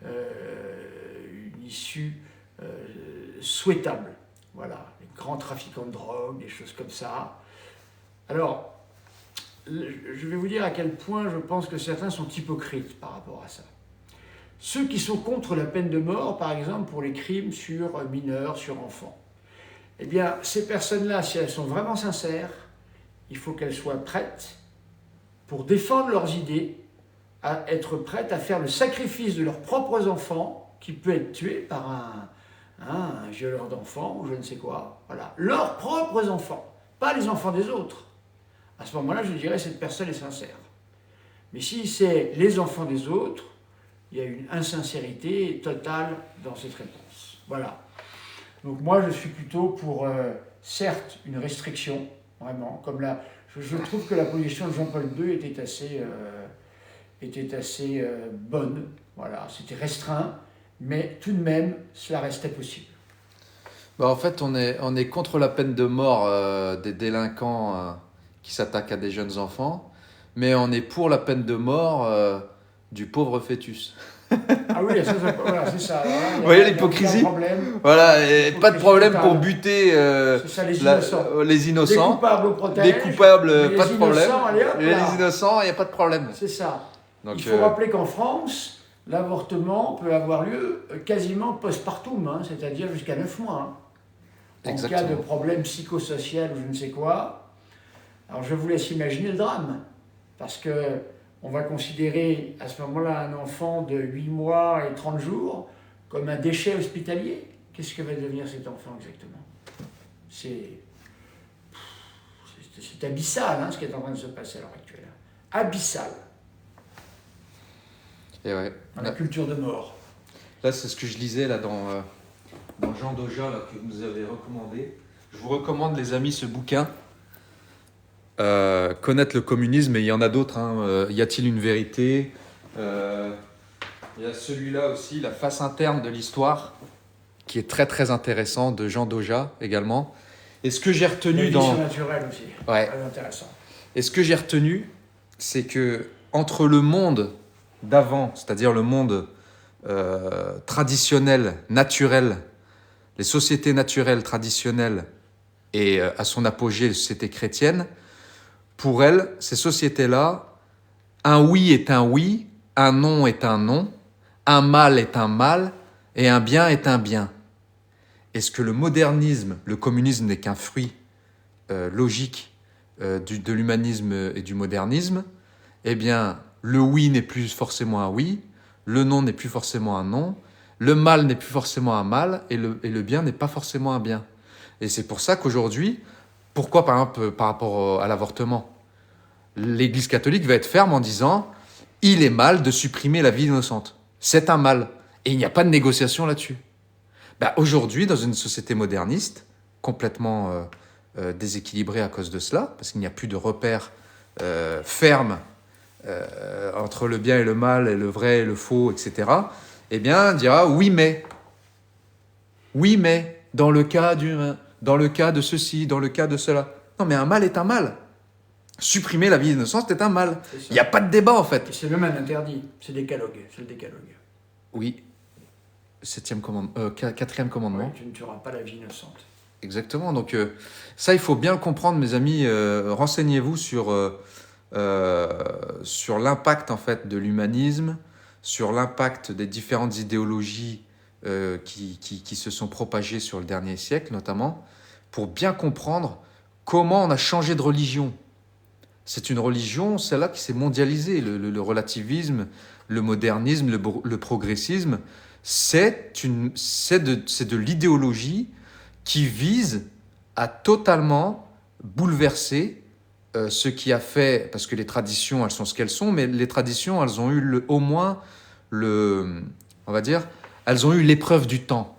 S1: une issue souhaitable. Voilà, les grands trafiquants de drogue, des choses comme ça. Alors, je vais vous dire à quel point je pense que certains sont hypocrites par rapport à ça. Ceux qui sont contre la peine de mort, par exemple, pour les crimes sur mineurs, sur enfants, eh bien, ces personnes-là, si elles sont vraiment sincères, il faut qu'elles soient prêtes, pour défendre leurs idées, à être prêtes à faire le sacrifice de leurs propres enfants, qui peut être tué par un violeur d'enfants, ou je ne sais quoi. Voilà. Leurs propres enfants, pas les enfants des autres. À ce moment-là, je dirais que cette personne est sincère. Mais si c'est les enfants des autres, il y a une insincérité totale dans cette réponse. Voilà. Donc moi, je suis plutôt pour, certes, une restriction, vraiment, comme là, je trouve que la position de Jean-Paul II était assez bonne. Voilà, c'était restreint, mais tout de même, cela restait possible.
S2: Bah, en fait, on est contre la peine de mort des délinquants qui s'attaquent à des jeunes enfants, mais on est pour la peine de mort du pauvre fœtus.
S1: Ah oui, voilà, c'est ça. Alors là,
S2: Vous voyez l'hypocrisie ? Voilà, et pas de problème
S1: totale.
S2: pour buter
S1: C'est ça, les innocents.
S2: les innocents.
S1: Les coupables, on protège.
S2: Les coupables,
S1: mais
S2: pas de problème.
S1: Allez, hop,
S2: Les innocents, il n'y a pas de problème.
S1: C'est ça.
S2: Donc,
S1: il faut rappeler qu'en France, l'avortement peut avoir lieu quasiment postpartum, c'est-à-dire jusqu'à 9 mois. En
S2: exactement.
S1: cas de problème psychosocial ou je ne sais quoi. Alors je vous laisse imaginer le drame, parce que on va considérer à ce moment-là un enfant de 8 mois et 30 jours comme un déchet hospitalier. Qu'est-ce que va devenir cet enfant exactement ? C'est abyssal ce qui est en train de se passer à l'heure actuelle. Abyssal.
S2: Et ouais.
S1: Dans la culture de mort.
S2: Là, c'est ce que je lisais là, dans Jean Doja là, que vous nous avez recommandé. Je vous recommande, les amis, ce bouquin. Connaître le communisme, et il y en a d'autres. Y a-t-il une vérité ? Il y a celui-là aussi, La face interne de l'histoire, qui est très très intéressant, de Jean Doja également. Et ce que j'ai retenu
S1: dans... naturelle aussi,
S2: ouais.
S1: Très intéressant.
S2: Et ce que j'ai retenu, c'est que entre le monde d'avant, c'est-à-dire le monde traditionnel, naturel, les sociétés naturelles traditionnelles, et à son apogée, les sociétés chrétiennes, pour elles, ces sociétés-là, un oui est un oui, un non est un non, un mal est un mal, et un bien est un bien. Est-ce que le modernisme, le communisme n'est qu'un fruit logique de l'humanisme et du modernisme ? Eh bien, le oui n'est plus forcément un oui, le non n'est plus forcément un non, le mal n'est plus forcément un mal, et le bien n'est pas forcément un bien. Et c'est pour ça qu'aujourd'hui, pourquoi par exemple par rapport à l'avortement, l'Église catholique va être ferme en disant « il est mal de supprimer la vie innocente ». C'est un mal. Et il n'y a pas de négociation là-dessus. Aujourd'hui, dans une société moderniste, complètement déséquilibrée à cause de cela, parce qu'il n'y a plus de repères fermes entre le bien et le mal, et le vrai et le faux, etc., eh bien, on dira oui, mais, dans le cas de ceci, dans le cas de cela. Non, mais un mal est un mal. Supprimer la vie innocente est un mal. Il n'y a pas de débat, en fait.
S1: Et c'est même un interdit. C'est le décalogue.
S2: Oui. Quatrième commandement.
S1: Oui, tu ne tueras pas la vie innocente.
S2: Exactement. Donc, ça, il faut bien le comprendre, mes amis. Renseignez-vous sur l'impact, en fait, de l'humanisme, sur l'impact des différentes idéologies qui se sont propagés sur le dernier siècle, notamment, pour bien comprendre comment on a changé de religion. C'est une religion, celle-là, qui s'est mondialisée. Le relativisme, le modernisme, le progressisme, c'est de l'idéologie qui vise à totalement bouleverser ce qui a fait, parce que les traditions, elles sont ce qu'elles sont, mais les traditions, elles ont eu au moins on va dire, elles ont eu l'épreuve du temps.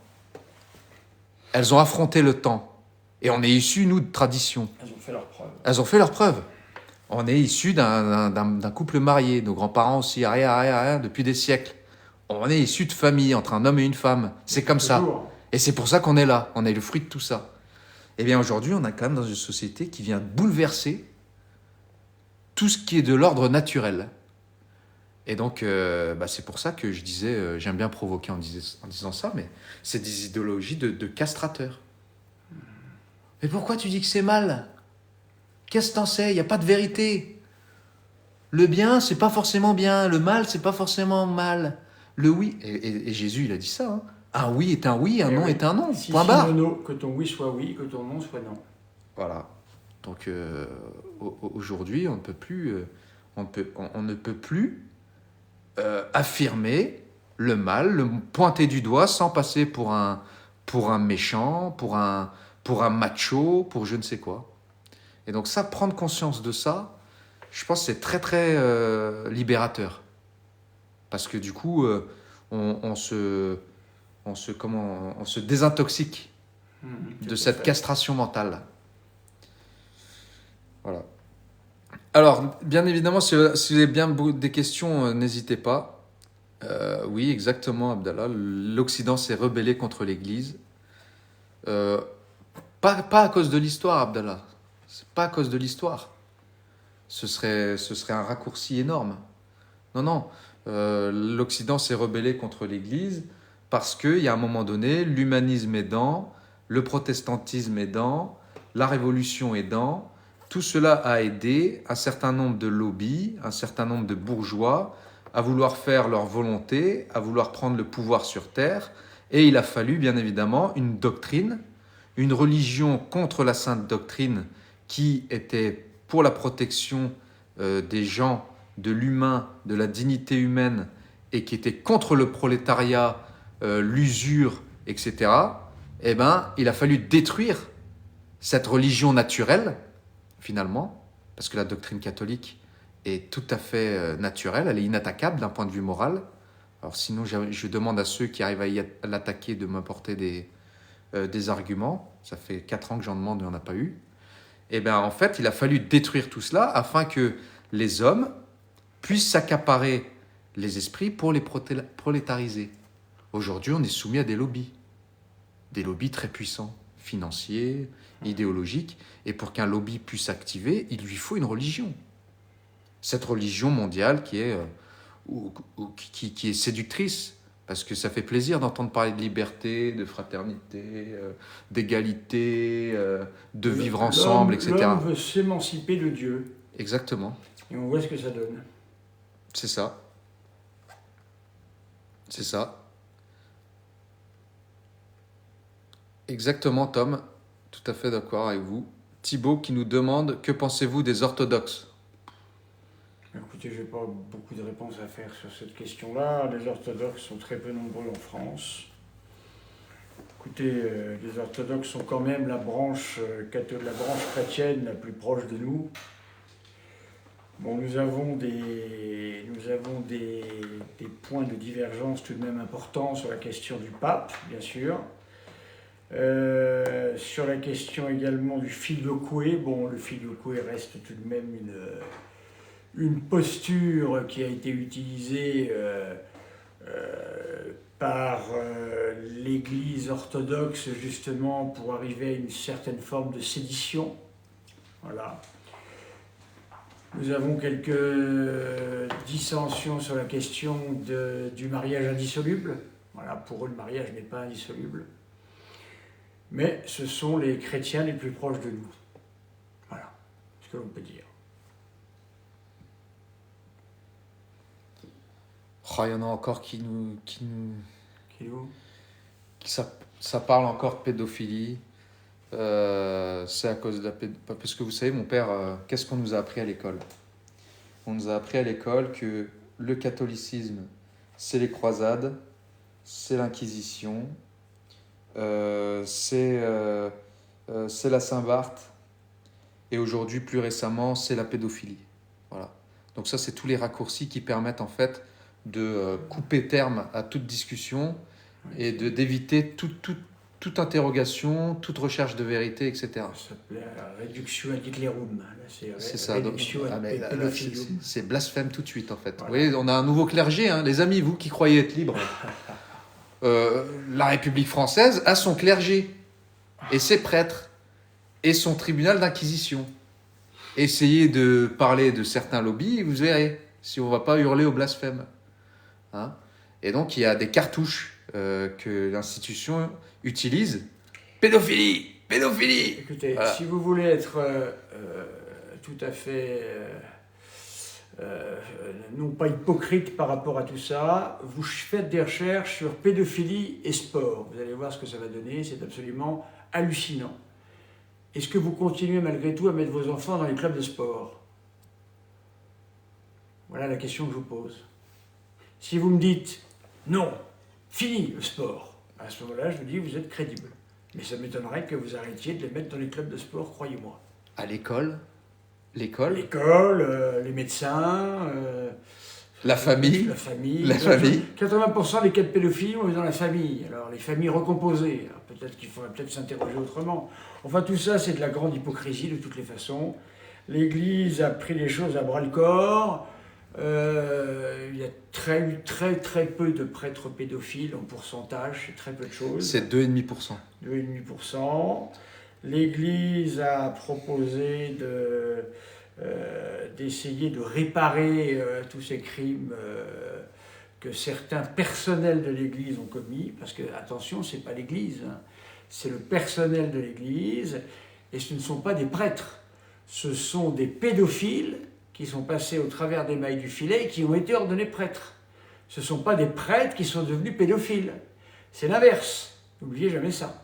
S2: Elles ont affronté le temps. Et on est issus, nous, de traditions.
S1: Elles ont fait leurs preuves.
S2: Elles ont fait leurs preuves. On est issus d'un couple marié. Nos grands-parents aussi, arrière, depuis des siècles. On est issus de famille, entre un homme et une femme. C'est comme ça. Et c'est pour ça qu'on est là. On est le fruit de tout ça. Eh bien, aujourd'hui, on est quand même dans une société qui vient bouleverser tout ce qui est de l'ordre naturel. Et donc, c'est pour ça que je disais, j'aime bien provoquer en disant ça, mais c'est des idéologies de castrateurs. Mais pourquoi tu dis que c'est mal ? Qu'est-ce que t'en sais ? Il n'y a pas de vérité. Le bien, c'est pas forcément bien. Le mal, c'est pas forcément mal. Le oui, et Jésus, il a dit ça. Hein. Un oui est un oui, un non est un non.
S1: Si,
S2: Point barre.
S1: Non, que ton oui soit oui, que ton non soit non.
S2: Voilà. Donc, aujourd'hui, on ne peut plus, on ne peut plus affirmer le mal, le pointer du doigt sans passer pour un méchant, pour un macho, pour je ne sais quoi. Et donc ça, prendre conscience de ça, je pense que c'est très très libérateur. Parce que du coup, on se désintoxique de cette castration mentale. Voilà. Alors, bien évidemment, si vous avez bien des questions, n'hésitez pas. Oui, exactement, Abdallah. L'Occident s'est rebellé contre l'Église. Pas à cause de l'histoire, Abdallah. C'est pas à cause de l'histoire. Ce serait un raccourci énorme. Non. L'Occident s'est rebellé contre l'Église parce qu'il y a un moment donné, l'humanisme aidant, le protestantisme aidant, la révolution aidant, tout cela a aidé un certain nombre de lobbies, un certain nombre de bourgeois à vouloir faire leur volonté, à vouloir prendre le pouvoir sur terre. Et il a fallu, bien évidemment, une doctrine, une religion contre la sainte doctrine qui était pour la protection des gens, de l'humain, de la dignité humaine, et qui était contre le prolétariat, l'usure, etc. Eh bien, il a fallu détruire cette religion naturelle, finalement, parce que la doctrine catholique est tout à fait naturelle, elle est inattaquable d'un point de vue moral. Alors sinon, je demande à ceux qui arrivent à l'attaquer de m'apporter des arguments. Ça fait 4 ans que j'en demande, il n'y en a pas eu. Et bien en fait, il a fallu détruire tout cela afin que les hommes puissent s'accaparer les esprits pour les prolétariser. Aujourd'hui, on est soumis à des lobbies très puissants, financiers, idéologiques, et pour qu'un lobby puisse s'activer, il lui faut une religion. Cette religion mondiale qui est séductrice, parce que ça fait plaisir d'entendre parler de liberté, de fraternité, d'égalité, de vivre ensemble, etc.
S1: L'homme veut s'émanciper de Dieu.
S2: Exactement.
S1: Et on voit ce que ça donne.
S2: C'est ça. C'est ça. Exactement, Tom. Tout à fait d'accord avec vous. Thibaut qui nous demande « Que pensez-vous des orthodoxes ?»
S1: Écoutez, je n'ai pas beaucoup de réponses à faire sur cette question-là. Les orthodoxes sont très peu nombreux en France. Écoutez, les orthodoxes sont quand même la branche chrétienne la plus proche de nous. Bon, nous avons des points de divergence tout de même importants sur la question du pape, bien sûr. Sur la question également du filioque, bon, le filioque reste tout de même une posture qui a été utilisée par l'Église orthodoxe justement pour arriver à une certaine forme de sédition. Voilà. Nous avons quelques dissensions sur la question du mariage indissoluble. Voilà, pour eux, le mariage n'est pas indissoluble. Mais ce sont les chrétiens les plus proches de nous. Voilà ce que l'on peut dire.
S2: Oh, il y en a encore qui nous...
S1: Qui nous
S2: ça parle encore de pédophilie. C'est à cause de la parce que vous savez, mon père, qu'est-ce qu'on nous a appris à l'école? On nous a appris à l'école que le catholicisme, c'est les croisades, c'est l'Inquisition, c'est la Saint-Barth, et aujourd'hui, plus récemment, c'est la pédophilie. Voilà. Donc ça, c'est tous les raccourcis qui permettent en fait de couper terme à toute discussion et d'éviter toute interrogation, toute recherche de vérité, etc.
S1: Ça s'appelait réduction ad litterum. Là,
S2: C'est ça.
S1: réduction ad pédophilium.
S2: C'est blasphème tout de suite, en fait.
S1: Voilà.
S2: Vous voyez, on a un nouveau clergé, hein. Les amis, vous qui croyez être libres. La République française a son clergé et ses prêtres et son tribunal d'inquisition. Essayez de parler de certains lobbies, vous verrez si on ne va pas hurler au blasphème. Hein? Et donc, il y a des cartouches que l'institution utilise. Pédophilie! Pédophilie!
S1: Écoutez,
S2: voilà.
S1: Si vous voulez être tout à fait, non pas hypocrite par rapport à tout ça, vous faites des recherches sur pédophilie et sport. Vous allez voir ce que ça va donner, c'est absolument hallucinant. Est-ce que vous continuez malgré tout à mettre vos enfants dans les clubs de sport? Voilà la question que je vous pose. Si vous me dites non, fini le sport, à ce moment-là, je vous dis vous êtes crédible. Mais ça m'étonnerait que vous arrêtiez de les mettre dans les clubs de sport, croyez-moi.
S2: À l'école,
S1: les médecins,
S2: la famille.
S1: 80% des cas de pédophilie, on est dans la famille. Alors, les familles recomposées. Alors, peut-être qu'il faudrait s'interroger autrement. Enfin, tout ça, c'est de la grande hypocrisie, de toutes les façons. L'Église a pris les choses à bras-le-corps. Il y a très peu de prêtres pédophiles en pourcentage, c'est très peu de choses.
S2: C'est 2,5%.
S1: 2,5%. L'Église a proposé d'essayer de réparer tous ces crimes que certains personnels de l'Église ont commis, parce que, attention, ce n'est pas l'Église, hein, c'est le personnel de l'Église, et ce ne sont pas des prêtres, ce sont des pédophiles qui sont passés au travers des mailles du filet et qui ont été ordonnés prêtres. Ce ne sont pas des prêtres qui sont devenus pédophiles, c'est l'inverse, n'oubliez jamais ça.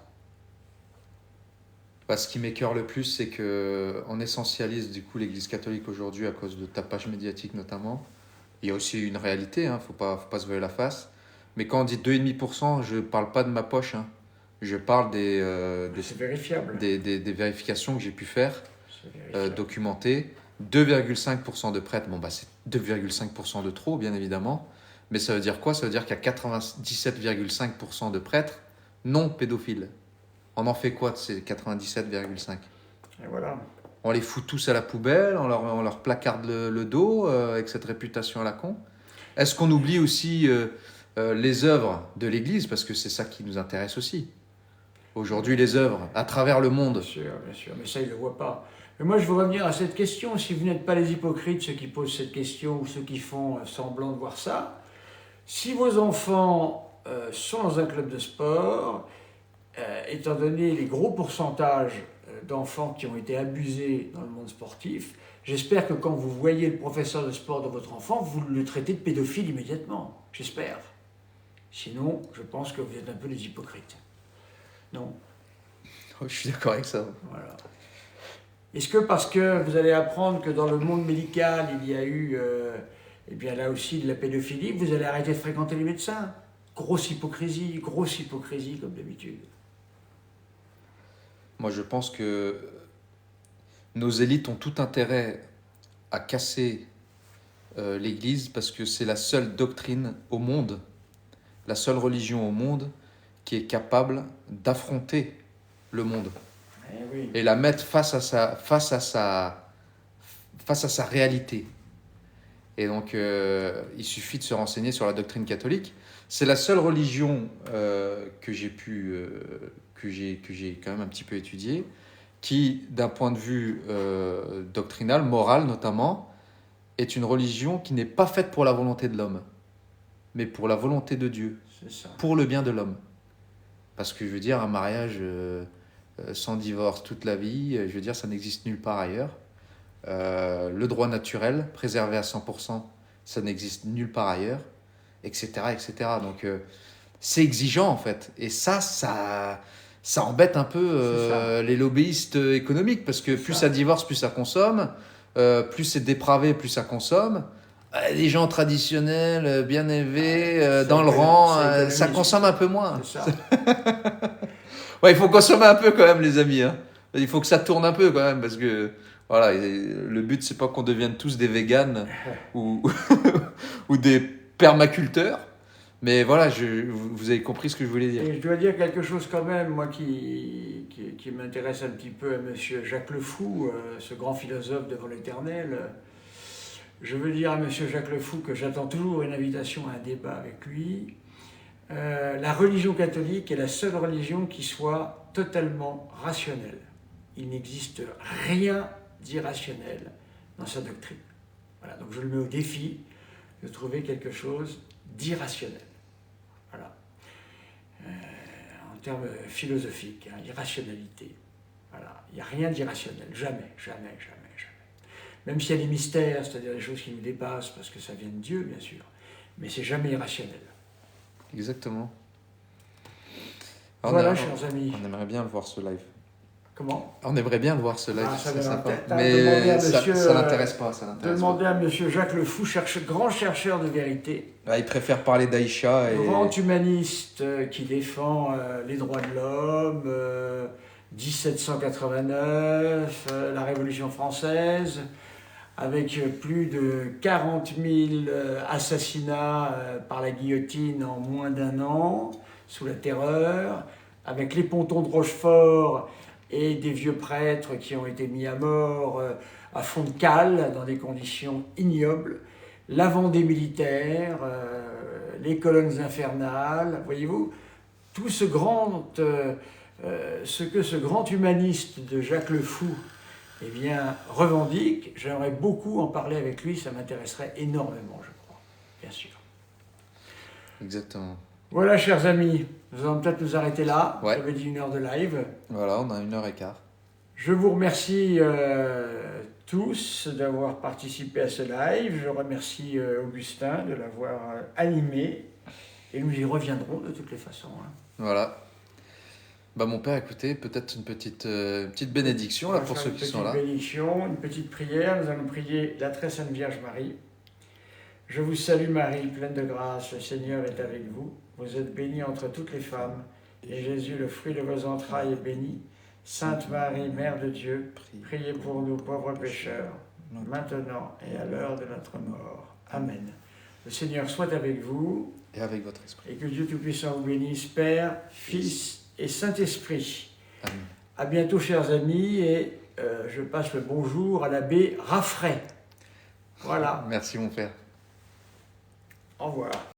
S2: Ce qui m'écœure le plus, c'est qu'on essentialise du coup l'Église catholique aujourd'hui à cause de tapage médiatique notamment. Il y a aussi une réalité, hein, faut pas se voiler la face. Mais quand on dit 2,5%, je ne parle pas de ma poche. Hein. Je parle
S1: c'est vérifiable.
S2: des vérifications que j'ai pu faire, documentées. 2,5% de prêtres, c'est 2,5% de trop, bien évidemment. Mais ça veut dire quoi? Ça veut dire qu'il y a 97,5% de prêtres non pédophiles. On en fait quoi de ces 97,5?
S1: Et voilà.
S2: On les fout tous à la poubelle, on leur placarde le dos avec cette réputation à la con. Est-ce qu'on oublie aussi les œuvres de l'Église? Parce que c'est ça qui nous intéresse aussi. Aujourd'hui, les œuvres à travers le monde.
S1: Bien sûr, mais ça, ils ne le voient pas. Mais moi, je veux revenir à cette question. Si vous n'êtes pas les hypocrites, ceux qui posent cette question ou ceux qui font semblant de voir ça, si vos enfants sont dans un club de sport, étant donné les gros pourcentages d'enfants qui ont été abusés dans le monde sportif, j'espère que quand vous voyez le professeur de sport de votre enfant, vous le traitez de pédophile immédiatement. J'espère. Sinon, je pense que vous êtes un peu des hypocrites. Non?
S2: Je suis d'accord avec ça.
S1: Voilà. Est-ce que parce que vous allez apprendre que dans le monde médical, il y a eu, là aussi, de la pédophilie, vous allez arrêter de fréquenter les médecins? Grosse hypocrisie comme d'habitude.
S2: Moi, je pense que nos élites ont tout intérêt à casser l'Église parce que c'est la seule doctrine au monde, la seule religion au monde qui est capable d'affronter le monde et la mettre face à sa réalité. Et donc, il suffit de se renseigner sur la doctrine catholique. C'est la seule religion que j'ai quand même un petit peu étudiée, qui, d'un point de vue doctrinal, moral notamment, est une religion qui n'est pas faite pour la volonté de l'homme, mais pour la volonté de Dieu, pour le bien de l'homme. Parce que je veux dire, un mariage sans divorce toute la vie, je veux dire, ça n'existe nulle part ailleurs. Le droit naturel, préservé à 100%, ça n'existe nulle part ailleurs, etc. etc. Donc, c'est exigeant en fait. Et ça embête un peu les lobbyistes économiques parce que plus ça divorce, plus ça consomme, plus c'est dépravé, plus ça consomme. Les gens traditionnels, bien élevés, dans le rang, ça consomme un peu moins.
S1: C'est ça.
S2: Ouais, il faut consommer un peu quand même, les amis. Hein. Il faut que ça tourne un peu quand même parce que voilà, le but c'est pas qu'on devienne tous des véganes ou, ou des permaculteurs. Mais voilà, vous avez compris ce que je voulais dire.
S1: Et je dois dire quelque chose quand même, moi qui m'intéresse un petit peu à monsieur Jacques Le Fou, ce grand philosophe devant l'éternel. Je veux dire à monsieur Jacques Le Fou que j'attends toujours une invitation à un débat avec lui. La religion catholique est la seule religion qui soit totalement rationnelle. Il n'existe rien d'irrationnel dans sa doctrine. Voilà, donc je le mets au défi de trouver quelque chose d'irrationnel. Voilà. En termes philosophiques, hein, irrationalité. Voilà. Il n'y a rien d'irrationnel, jamais, jamais, jamais, jamais. Même s'il y a des mystères, c'est-à-dire des choses qui nous dépassent, parce que ça vient de Dieu, bien sûr, mais c'est jamais irrationnel.
S2: Exactement.
S1: Voilà, chers amis.
S2: On aimerait bien le voir ce live.
S1: Comment ?
S2: On aimerait bien le voir ce live, c'est sympa.
S1: Mais
S2: ça n'intéresse pas.
S1: Demandez à monsieur Jacques Le Fou, grand chercheur de vérité.
S2: Il préfère parler d'Aïcha.
S1: Grand humaniste qui défend les droits de l'homme, 1789, la Révolution française, avec plus de 40 000 assassinats par la guillotine en moins d'un an, sous la terreur, avec les pontons de Rochefort et des vieux prêtres qui ont été mis à mort à fond de cale, dans des conditions ignobles, la Vendée militaire, les colonnes infernales, voyez-vous, tout ce que ce grand humaniste de Jacques Le Fou revendique. J'aimerais beaucoup en parler avec lui, ça m'intéresserait énormément, je crois, bien sûr.
S2: Exactement.
S1: Voilà, chers amis, nous allons peut-être nous arrêter là.
S2: Ouais.
S1: J'avais dit 1 heure de live.
S2: Voilà, on a 1h15.
S1: Je vous remercie tous d'avoir participé à ce live. Je remercie Augustin de l'avoir animé. Et nous y reviendrons de toutes les façons. Hein.
S2: Voilà. Mon père, écoutez, peut-être une petite bénédiction là, pour ceux qui sont là.
S1: Une petite bénédiction, une petite prière. Nous allons prier la très sainte Vierge Marie. Je vous salue Marie, pleine de grâce, le Seigneur est avec vous. Vous êtes bénie entre toutes les femmes, et Jésus, le fruit de vos entrailles, est béni. Sainte Marie, Mère de Dieu, priez pour nous pauvres pécheurs, maintenant et à l'heure de notre mort. Amen. Le Seigneur soit avec vous,
S2: et avec votre esprit.
S1: Et que Dieu Tout-Puissant vous bénisse, Père, Fils et Saint-Esprit.
S2: Amen.
S1: À bientôt, chers amis, et je passe le bonjour à l'abbé Raffray. Voilà.
S2: Merci, mon père.
S1: Au revoir.